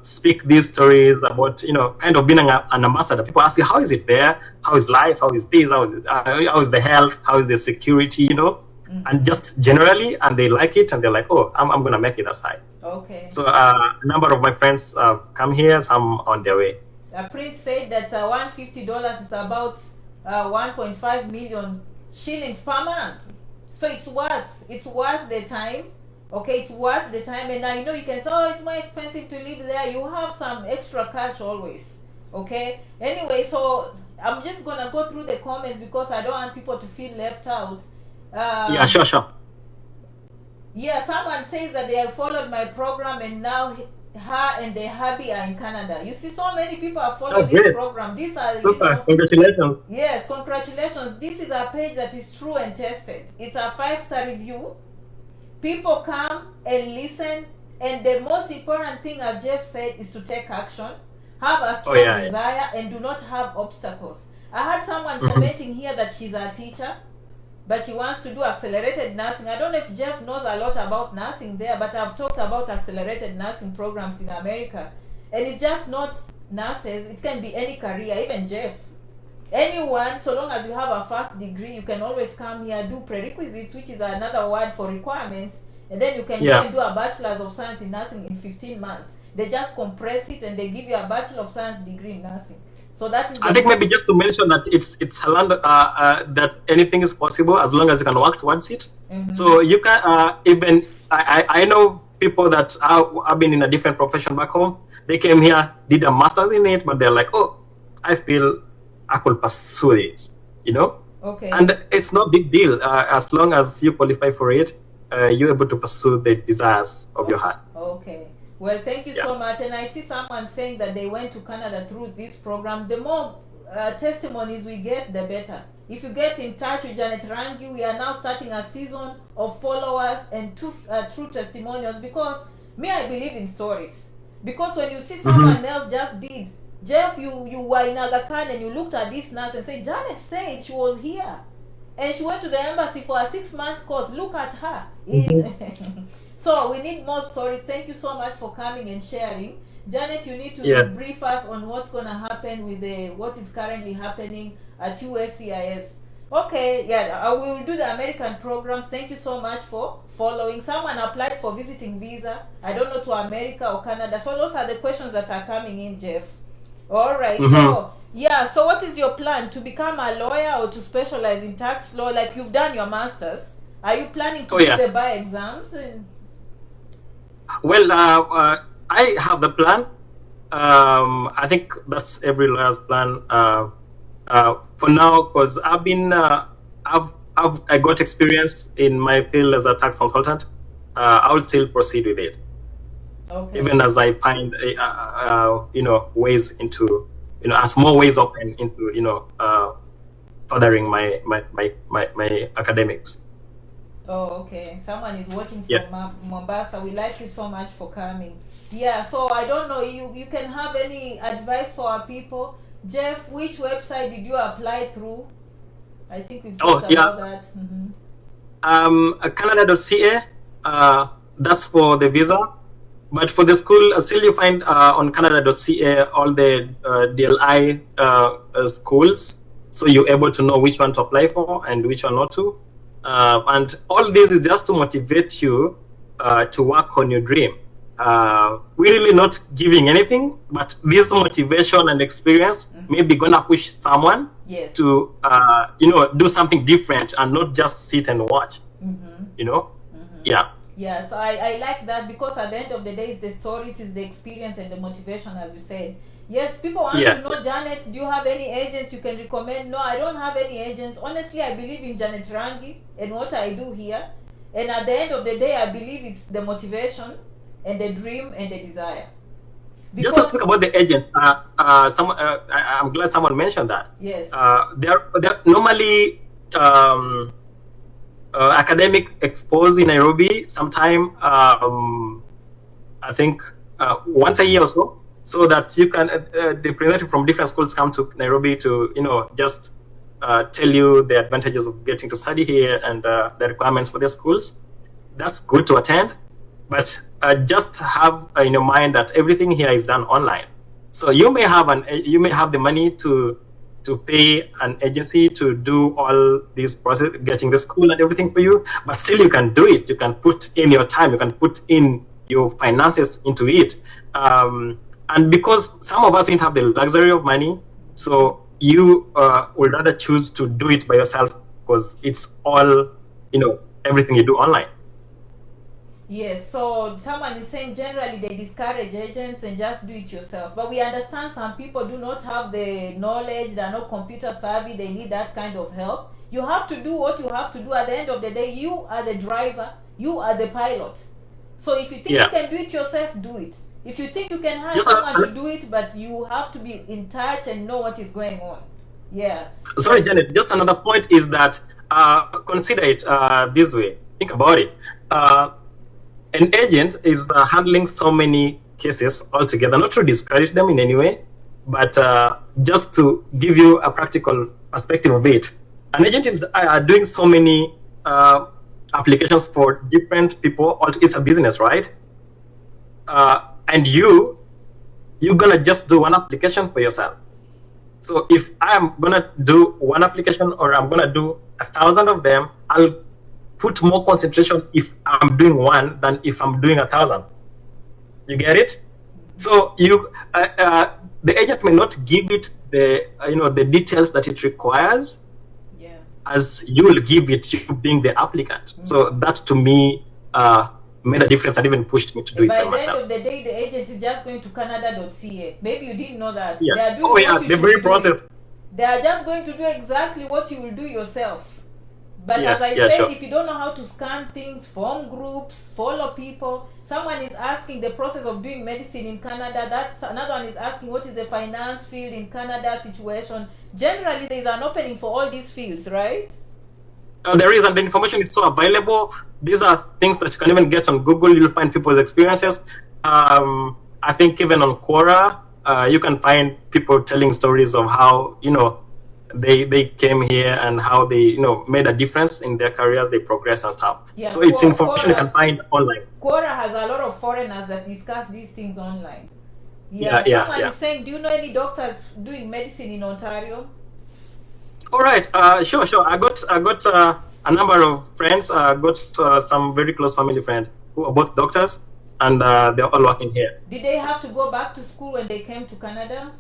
speak these stories about kind of being an ambassador, people ask you, how is it there? How is life? How is this? How is the health? How is the security? And just generally, and they like it, and they're like, oh, I'm gonna make it aside. Okay. So a number of my friends come here, some on their way. Prince said that $150 is about 1.5 million shillings per month. So it's worth the time. Okay, it's worth the time. And I know you can say, oh, it's more expensive to live there. You have some extra cash always. Okay. Anyway, so I'm just gonna go through the comments because I don't want people to feel left out. Yeah, sure. Yeah, someone says that they have followed my program and now her and the hubby are in Canada. You see, so many people are Oh, following this great. program. These are, you Super. know, Congratulations. yes, congratulations. This is a page that is true and tested. It's a 5-star review. People come and listen, and the most important thing, as Jeff said, is to take action, have a strong yeah. desire, and do not have obstacles. I had someone Mhm. commenting here that she's a teacher, but she wants to do accelerated nursing. I don't know if Jeff knows a lot about nursing there, but I've talked about accelerated nursing programs in America. And it's just not nurses, it can be any career, even Jeff. Anyone, so long as you have a first degree, you can always come here, do prerequisites, which is another word for requirements, and then you can go and do a bachelor's of science in nursing in 15 months. They just compress it and they give you a bachelor of science degree in nursing. So that is. I think maybe just to mention that it's that anything is possible as long as you can work towards it. Mhm. So you can even I know people that have been in a different profession back home. They came here, did a master's in it, but they're like, oh, I feel I could pursue it, you know. Okay. And it's not a big deal as long as you qualify for it. You're able to pursue the desires of your heart. Okay. Well, thank you so much. And I see someone saying that they went to Canada through this program. The more testimonies we get, the better. If you get in touch with Janet Rangi, we are now starting a season of followers and true testimonials, because me, I believe in stories. Because when you see someone else just did, Jeff, you were in Aga Khan and you looked at this nurse and said, Janet said she was here. And she went to the embassy for a 6-month course. Look at her. So we need more stories. Thank you so much for coming and sharing. Janet, you need to brief us on what's going to happen with what is currently happening at USCIS. Okay, I will do the American programs. Thank you so much for following. Someone applied for visiting visa. I don't know, to America or Canada. So those are the questions that are coming in, Jeff. All right. So what is your plan? To become a lawyer or to specialize in tax law? Like, you've done your master's. Are you planning to do the bar exams? Well, I have the plan. I think that's every lawyer's plan for now, because I've been I got experience in my field as a tax consultant. I will still proceed with it, even as I find ways into as more ways open into furthering my academics. Oh, okay. Someone is watching from Mombasa. We like you so much for coming. Yeah, so I don't know, you can have any advice for our people. Jeff, which website did you apply through? I think we talked about that. Canada.ca, that's for the visa. But for the school, still you find on Canada.ca all the DLI schools. So you're able to know which one to apply for and which one not to. And all this is just to motivate you to work on your dream. We're really not giving anything, but this motivation and experience maybe gonna push someone to do something different and not just sit and watch. Yes, I like that, because at the end of the day, it's the stories, it's the experience and the motivation, as you said. Yes, people want to know, Janet, do you have any agents you can recommend? No, I don't have any agents. Honestly, I believe in Janet Rangi and what I do here. And at the end of the day, I believe it's the motivation and the dream and the desire. Because just to speak about the agent, I'm glad someone mentioned that. Yes. They're normally academic expos in Nairobi sometime, I think once a year or so that you can, the representative from different schools come to Nairobi to, just tell you the advantages of getting to study here and the requirements for their schools. That's good to attend, but just have in your mind that everything here is done online. So you may have the money to pay an agency to do all this process, getting the school and everything for you, but still you can do it. You can put in your time, you can put in your finances into it. And because some of us didn't have the luxury of money, so you would rather choose to do it by yourself, because it's all, everything you do online. Yes, so someone is saying generally they discourage agents and just do it yourself. But we understand some people do not have the knowledge, they're not computer savvy, they need that kind of help. You have to do what you have to do. At the end of the day, you are the driver, you are the pilot. So if you think you can do it yourself, do it. If you think you can hire Just someone to do it, but you have to be in touch and know what is going on. Yeah. Sorry, Janet. Just another point is that consider it this way. Think about it. An agent is handling so many cases altogether, not to discourage them in any way, but just to give you a practical perspective of it. An agent is doing so many applications for different people. It's a business, right? And you're gonna just do one application for yourself. So if I'm gonna do one application or I'm gonna do 1,000 of them, I'll put more concentration if I'm doing one than if I'm doing 1,000. You get it? So the agent may not give it the details that it requires, as you will give it, you being the applicant. So that to me made a difference and even pushed me to do it by myself. By the end of the day, the agent is just going to Canada.ca. Maybe you didn't know that. Yeah. They are doing the very process. They are just going to do exactly what you will do yourself. But as I said, if you don't know how to scan things, form groups, follow people, someone is asking the process of doing medicine in Canada, that's another one is asking what is the finance field in Canada situation. Generally, there is an opening for all these fields, right? There is, and the information is so available. These are things that you can even get on Google. You'll find people's experiences. I think even on Quora, you can find people telling stories of how, they came here and how they, made a difference in their careers, they progress and stuff. Yeah, so it's information you can find online. Quora has a lot of foreigners that discuss these things online. Someone is saying, do you know any doctors doing medicine in Ontario? All right, sure. I got a number of friends. I got some very close family friends who are both doctors, and they're all working here. Did they have to go back to school when they came to Canada?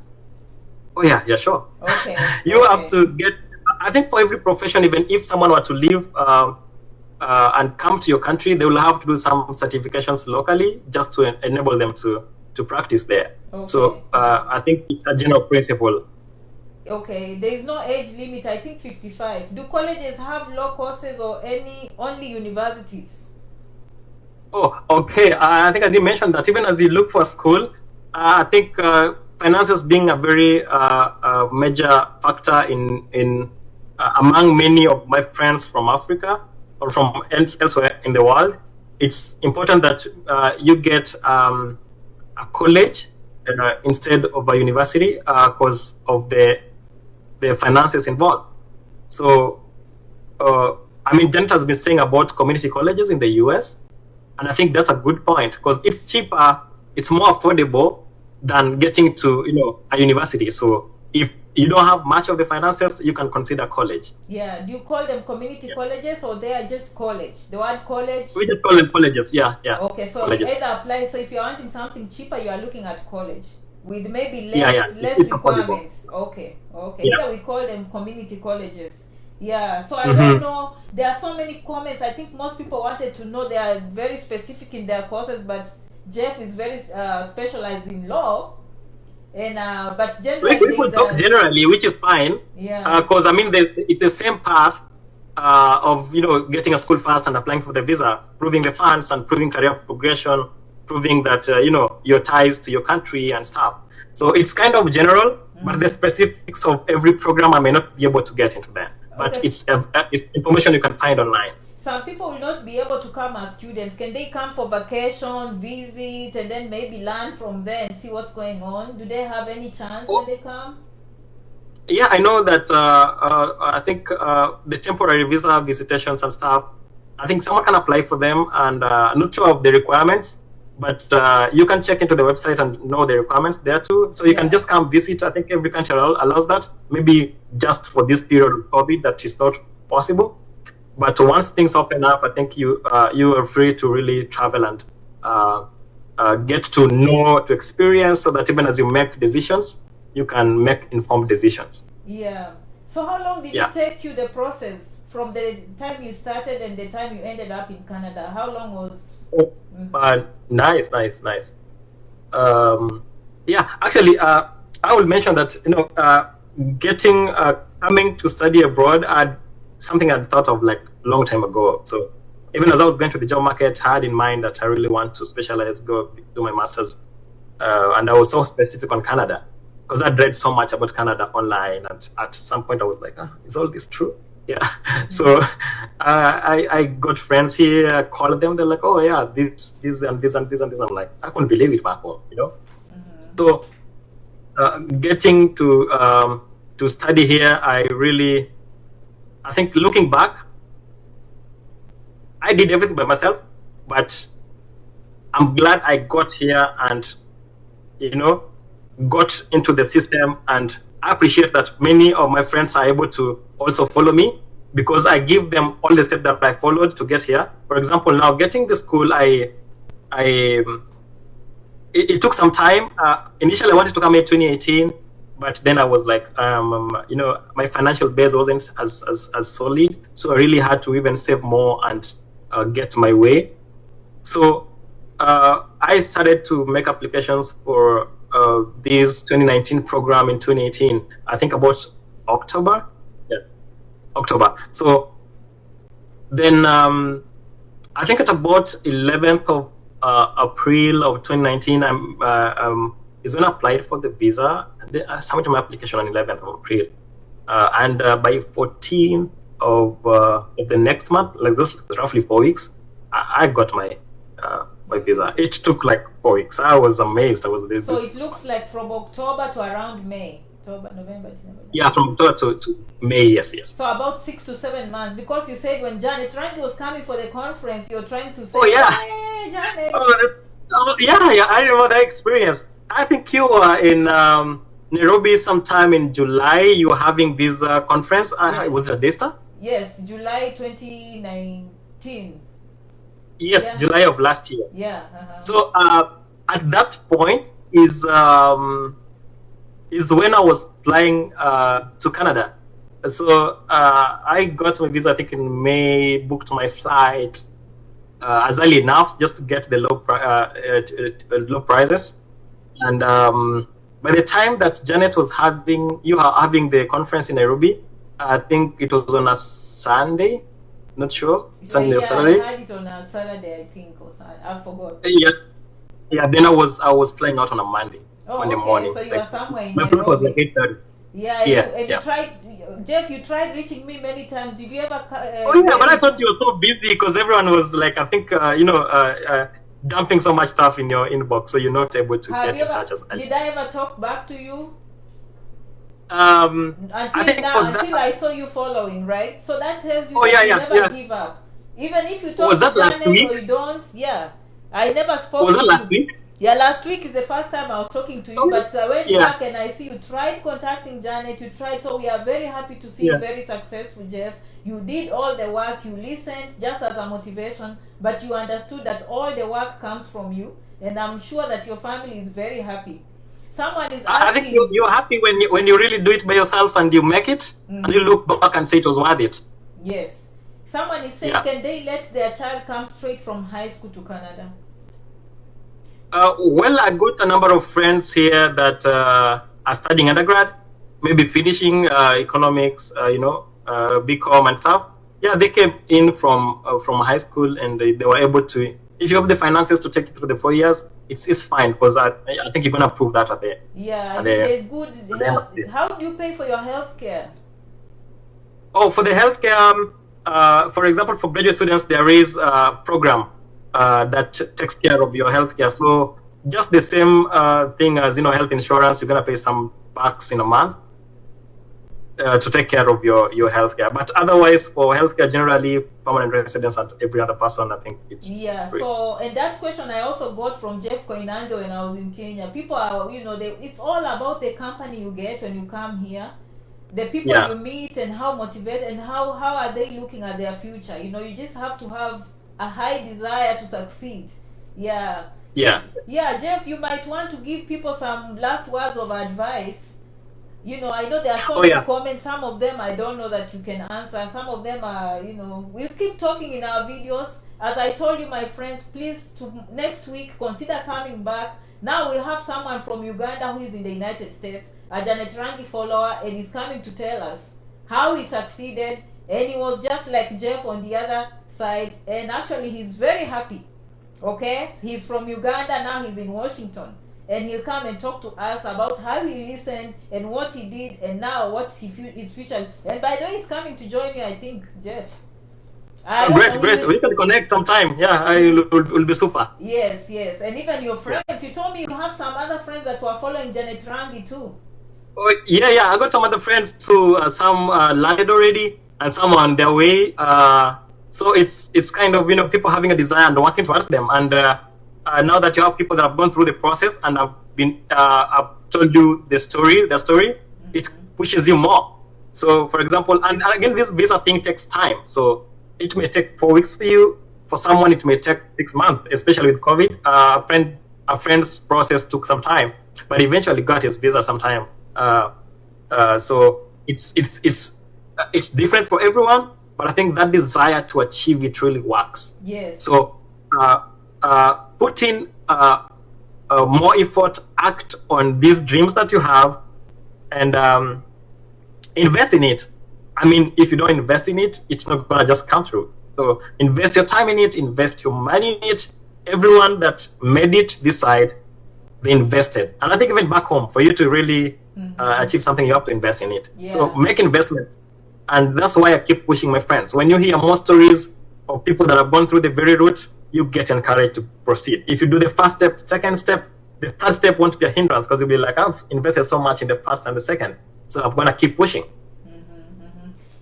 Oh yeah, sure. Okay. You have to get. I think for every profession, even if someone were to leave and come to your country, they will have to do some certifications locally just to enable them to practice there. Okay. So I think it's a general principle. Okay, there is no age limit. I think 55. Do colleges have law courses or only universities? Oh, okay. I think I did mention that even as you look for school, I think finances being a very major factor in among many of my friends from Africa or from elsewhere in the world. It's important that you get a college instead of a university because of the finances involved. So, Janet has been saying about community colleges in the US, and I think that's a good point because it's cheaper, it's more affordable than getting to a university. So if you don't have much of the finances, you can consider college. Yeah. Do you call them community colleges or they are just college? The word college? We just call them colleges. Yeah. Okay, so colleges. You either apply. So if you're wanting something cheaper, you are looking at college with maybe less requirements. Okay. Yeah, we call them community colleges. Yeah. So I don't know. There are so many comments. I think most people wanted to know. They are very specific in their courses, but Jeff is very specialized in law, and but generally we talk generally, which is fine. Yeah. Because it's the same path of getting a school fast and applying for the visa, proving the funds and proving career progression, proving that your ties to your country and stuff. So it's kind of general, but the specifics of every program I may not be able to get into that. But it's information you can find online. Some people will not be able to come as students. Can they come for vacation, visit, and then maybe learn from there and see what's going on? Do they have any chance when they come? Yeah, I know that. I think the temporary visa visitations and stuff, I think someone can apply for them, and I'm not sure of the requirements, but you can check into the website and know the requirements there too. So you can just come visit. I think every country allows that. Maybe just for this period of COVID that is not possible. But once things open up, I think you are free to really travel and get to know, to experience, so that even as you make decisions, you can make informed decisions. Yeah. So how long did it take you, the process, from the time you started and the time you ended up in Canada? How long was... Nice. Actually, I will mention that, coming to study abroad, something I'd thought of like a long time ago. So even as I was going to the job market, I had in mind that I really want to specialize, go do my master's and I was so specific on Canada because I'd read so much about Canada online, and at some point I was like, is all this true? Yeah. So I got friends here, I called them, they're like, oh yeah, this and this and this and this. I'm like, I couldn't believe it back home, you know. So getting to study here, I think looking back, I did everything by myself, but I'm glad I got here and, you know, got into the system, and I appreciate that many of my friends are able to also follow me because I give them all the steps that I followed to get here. For example, now getting the school, it took some time. Initially, I wanted to come in 2018, but then I was like, you know, my financial base wasn't as solid, so I really had to even save more and get my way. So I started to make applications for this 2019 program in 2018. I think about October. Yeah, October. So then I think at about 11th of April of 2019, is when I applied for the visa. I submitted my application on 11th of April, and by 14th of the next month, like this, roughly 4 weeks, I got my visa. It took like 4 weeks. I was amazed. So it looks like from October to around May. October, November, December. Yeah, from October to May, yes. So about 6 to 7 months, because you said when Janet Rangi was coming for the conference, you're trying to say, oh yeah, hey, Janet. Yeah, I remember that experience. I think you were in Nairobi sometime in July. You were having this conference. Yes. Was it a Daystar? Yes, July 2019. Yes, yeah. July of last year. Yeah. So at that point is when I was flying to Canada. So I got my visa, I think in May, booked my flight as early enough just to get the low prices. And by the time that Janet was having the conference in Nairobi, I think it was on a Sunday. Not sure. Sunday or Saturday. I had it on a Saturday, I think, or Sunday. I forgot. Yeah. Then I was flying out on a Monday. Monday morning. So you were somewhere in my Nairobi. flight was like 8:30. Yeah. You tried, Jeff. You tried reaching me many times. Did you ever? But I thought you were so busy because everyone was like, I think, dumping so much stuff in your inbox, so you're not able to get in touch. Did I ever talk back to you? Until I saw you following, right? So that tells you you never give up. Even if you talk to Janet or you don't, I never spoke to you. Was that last week? Yeah, last week is the first time I was talking to you, but I went back and I see you tried contacting Janet, you tried, so we are very happy to see you very successful, Jeff. You did all the work, you listened just as a motivation, but you understood that all the work comes from you, and I'm sure that your family is very happy. Someone is asking... I think you're happy when you really do it by yourself and you make it, and you look back and say it was worth it. Yes. Someone is saying, can they let their child come straight from high school to Canada? Well, I got a number of friends here that are studying undergrad, maybe finishing economics, BCom and stuff. Yeah, they came in from high school, and they were able to. If you have the finances to take it through the 4 years, it's fine, because I think you're gonna prove that at the there's good health. How do you pay for your health care? Oh, for the health care, for example, for graduate students, there is a program that takes care of your health care. So just the same thing as health insurance, you're gonna pay some bucks in a month to take care of your health care. But otherwise, for healthcare generally, permanent residents and every other person, I think it's free. So, and that question I also got from Jeff Koinando when I was in Kenya. People are, it's all about the company you get when you come here, the people you meet, and how motivated and how are they looking at their future. You just have to have a high desire to succeed. Yeah, Jeff, you might want to give people some last words of advice. I know there are so many comments. Some of them I don't know that you can answer. Some of them are, we'll keep talking in our videos. As I told you, my friends, please, next week, consider coming back. Now we'll have someone from Uganda who is in the United States, a Janet Rangi follower, and he's coming to tell us how he succeeded. And he was just like Jeff on the other side. And actually, he's very happy. Okay? He's from Uganda, now he's in Washington. and he'll come and talk to us about how he listened and what he did, and now what his future. And by the way, he's coming to join me, I think, Jeff. Great. We can connect sometime. Yeah, will be super. Yes. And even your friends, you told me you have some other friends that were following Janet Rangi too. Oh, yeah. I got some other friends too. Some landed already, and some on their way. So it's kind of, people having a desire and working towards them. And now that you have people that have gone through the process and I've told you the story, it pushes you more. So, for example, and again, this visa thing takes time. So it may take 4 weeks for you. For someone, it may take 6 months, especially with COVID. A friend's process took some time, but eventually got his visa sometime. So it's different for everyone, but I think that desire to achieve it really works. Yes. So put in more effort, act on these dreams that you have, and invest in it. I mean, if you don't invest in it, it's not gonna just come through. So invest your time in it, invest your money in it. Everyone that made it this side, they invested. And I think even back home, for you to really achieve something, you have to invest in it. Yeah. So make investments. And that's why I keep pushing my friends. When you hear more stories of people that have gone through the very route, you get encouraged to proceed. If you do the first step, second step, the third step won't be a hindrance, because you'll be like, I've invested so much in the first and the second, so I'm gonna keep pushing.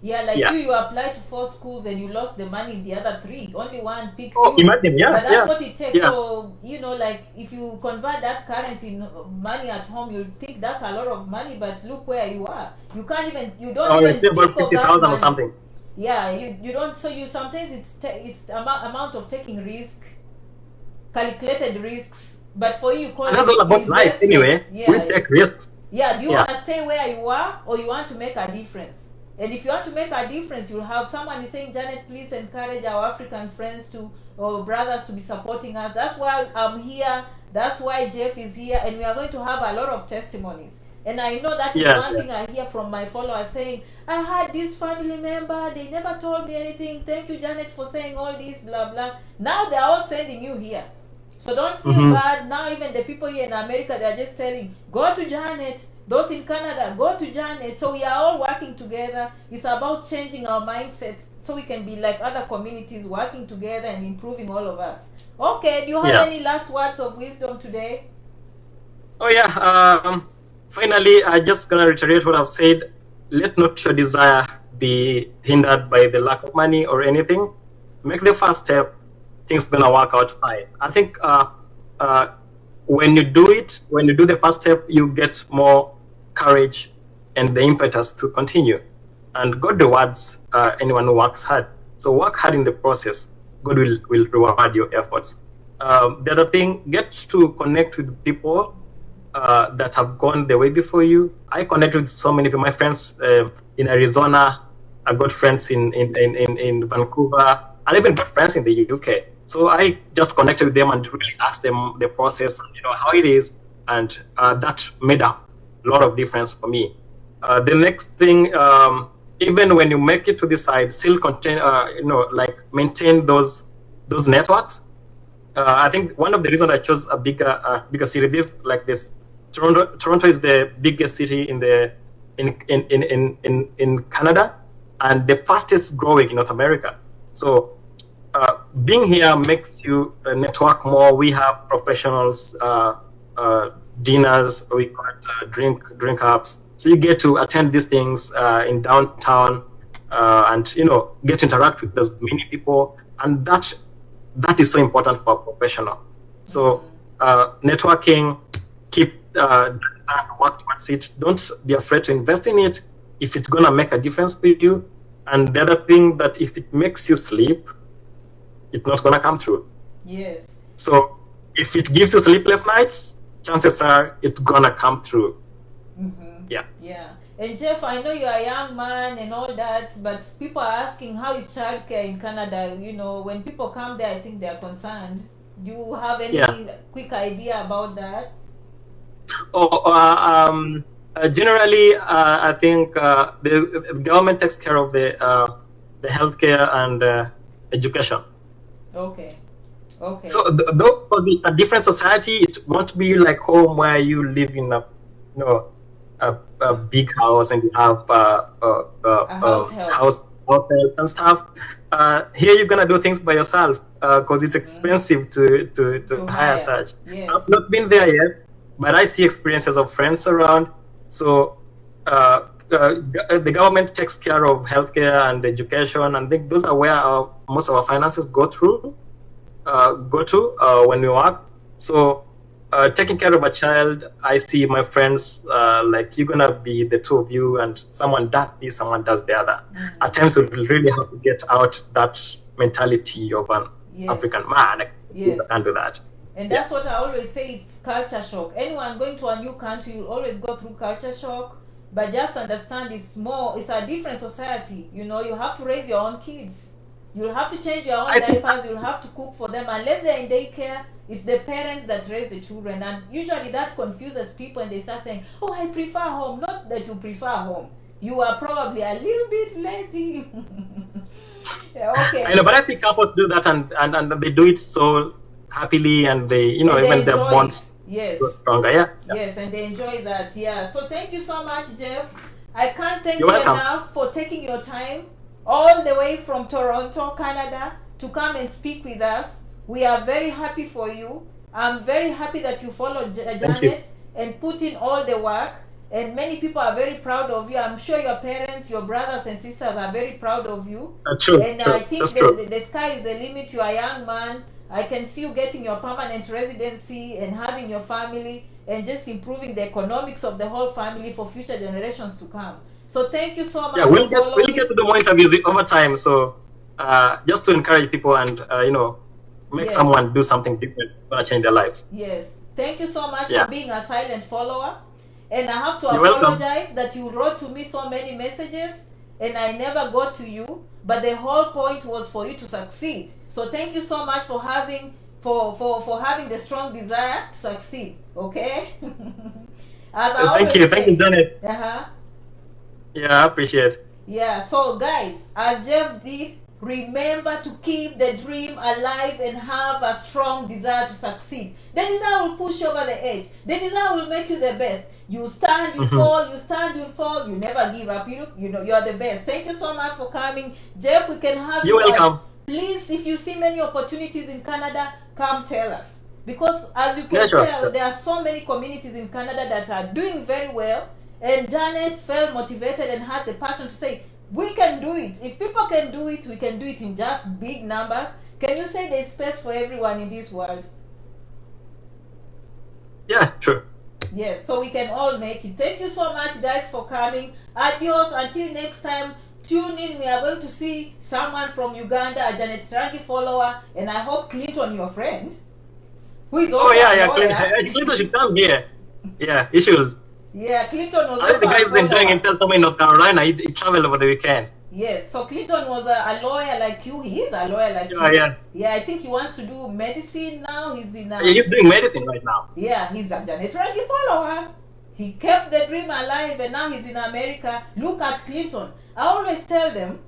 Yeah, you applied to 4 schools and you lost the money in the other 3. Only one picked you. Imagine, But that's what it takes. Yeah. So, if you convert that currency money at home, you'll think that's a lot of money, but look where you are. You can't even, you don't even it's about think of 50,000 that or something. Yeah, you don't, so you sometimes it's amount of taking risk, calculated risks, but for you call and that's all about life anyway. Yeah. We take risks. Yeah, do you want to stay where you are, or you want to make a difference? And if you want to make a difference, you'll have someone is saying, Janet, please encourage our African friends or brothers to be supporting us. That's why I'm here. That's why Jeff is here. And we are going to have a lot of testimonies. And I know that is one thing I hear from my followers saying, I had this family member, they never told me anything. Thank you, Janet, for saying all this, blah, blah. Now they're all sending you here. So don't feel bad. Now even the people here in America, they're just telling, go to Janet. Those in Canada, go to Janet. So we are all working together. It's about changing our mindsets so we can be like other communities, working together and improving all of us. Okay, do you have any last words of wisdom today? Oh yeah, finally, I'm just going to reiterate what I've said. Let not your desire be hindered by the lack of money or anything. Make the first step. Things going to work out fine. I think when you do it, when you do the first step, you get more courage and the impetus to continue. And God rewards anyone who works hard. So work hard in the process. God will reward your efforts. The other thing, get to connect with people that have gone the way before you. I connect with so many people. My friends in Arizona, I got friends in Vancouver, and even got friends in the UK. So I just connected with them and really asked them the process, and how it is, and that made a lot of difference for me. The next thing, even when you make it to the side, still maintain those networks. I think one of the reasons I chose a bigger city, this Toronto is the biggest city in Canada, and the fastest growing in North America. So being here makes you network more. We have professionals, dinners, we got drink ups. So you get to attend these things in downtown, and get to interact with those many people, and that is so important for a professional. So networking, keep work towards it. Don't be afraid to invest in it if it's gonna make a difference for you. And the other thing, that if it makes you sleep, it's not gonna come through. Yes. So if it gives you sleepless nights, chances are it's gonna come through. Yeah. And Jeff, I know you're a young man and all that, but people are asking, how is childcare in Canada? When people come there, I think they're concerned. Do you have any quick idea about that? Generally, I think the government takes care of the healthcare and education. Okay. Okay. So though for a different society, it won't be like home where you live in a, you know, a big house and you have house help and stuff. Here you're gonna do things by yourself because it's expensive to hire such. Yes. I've not been there yet, but I see experiences of friends around. So the government takes care of healthcare and education, and I think those are where most of our finances go to when we work. So taking care of a child, I see my friends like you're gonna be the two of you, and someone does this, someone does the other. At times, we really have to get out that mentality of an African man. Like, you can't do that. And that's what I always say, it's culture shock. Anyone going to a new country will always go through culture shock, but just understand it's a different society. You know, you have to raise your own kids. You'll have to change your own diapers, you'll have to cook for them. Unless they're in daycare, it's the parents that raise the children. And usually that confuses people and they start saying, oh, I prefer home. Not that you prefer home. You are probably a little bit lazy. Okay. I know, but I think couples do that and they do it so happily, and they, you know, and even their bonds go stronger. Yes, and they enjoy that. Yeah. So thank you so much, Jeff. I can't thank you enough for taking your time all the way from Toronto, Canada, to come and speak with us. We are very happy for you. I'm very happy that you followed Janet and put in all the work. And many people are very proud of you. I'm sure your parents, your brothers and sisters are very proud of you. True, and I think the sky is the limit. You are a young man. I can see you getting your permanent residency and having your family and just improving the economics of the whole family for future generations to come. So thank you so much. Yeah, we'll get to the more interviews over time. So just to encourage people and you know, make someone do something different to change their lives. Yes. Thank you so much for being a silent follower. And I have to apologize that you wrote to me so many messages and I never got to you. But the whole point was for you to succeed. So thank you so much for having having the strong desire to succeed. Okay. Thank you, Janet. Yeah, I appreciate it. Yeah, so guys, as Jeff did, remember to keep the dream alive and have a strong desire to succeed. The desire will push you over the edge. The desire will make you the best. You stand, you fall, you stand, you fall, you never give up. You know, you are the best. Thank you so much for coming. Jeff, we can have you. You're welcome. Please, if you see many opportunities in Canada, come tell us. Because as you can tell, there are so many communities in Canada that are doing very well. And Janet felt motivated and had the passion to say, we can do it. If people can do it, we can do it in just big numbers. Can you say there's space for everyone in this world? Yeah, true. Yes, so we can all make it. Thank you so much, guys, for coming. Adios. Until next time, tune in. We are going to see someone from Uganda, a Janet Rangi follower, and I hope Clinton, your friend, who is also Clinton should come here. Yeah, he should. Yeah, Clinton was also the guy who's been doing in North Carolina. He traveled over the weekend. Yes, so Clinton was a lawyer like you. He is a lawyer like you. Yeah, I think he wants to do medicine now. He's in he's doing medicine right now. Yeah, he's a Janet Rangi follower. He kept the dream alive and now he's in America. Look at Clinton. I always tell them,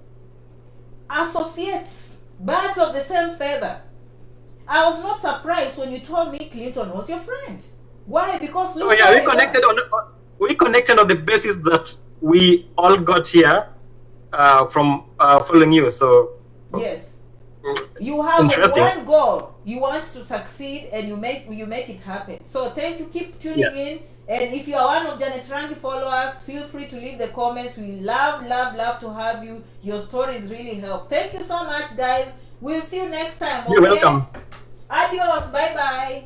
associates, birds of the same feather. I was not surprised when you told me Clinton was your friend. Why? Because look we connected on the basis that we all got here from following you. So yes, you have one goal. You want to succeed, and you make it happen. So thank you. Keep tuning in. And if you are one of Janet Rangi followers, feel free to leave the comments. We love to have you. Your stories really help. Thank you so much, guys. We'll see you next time. Okay? You're welcome. Adios. Bye bye.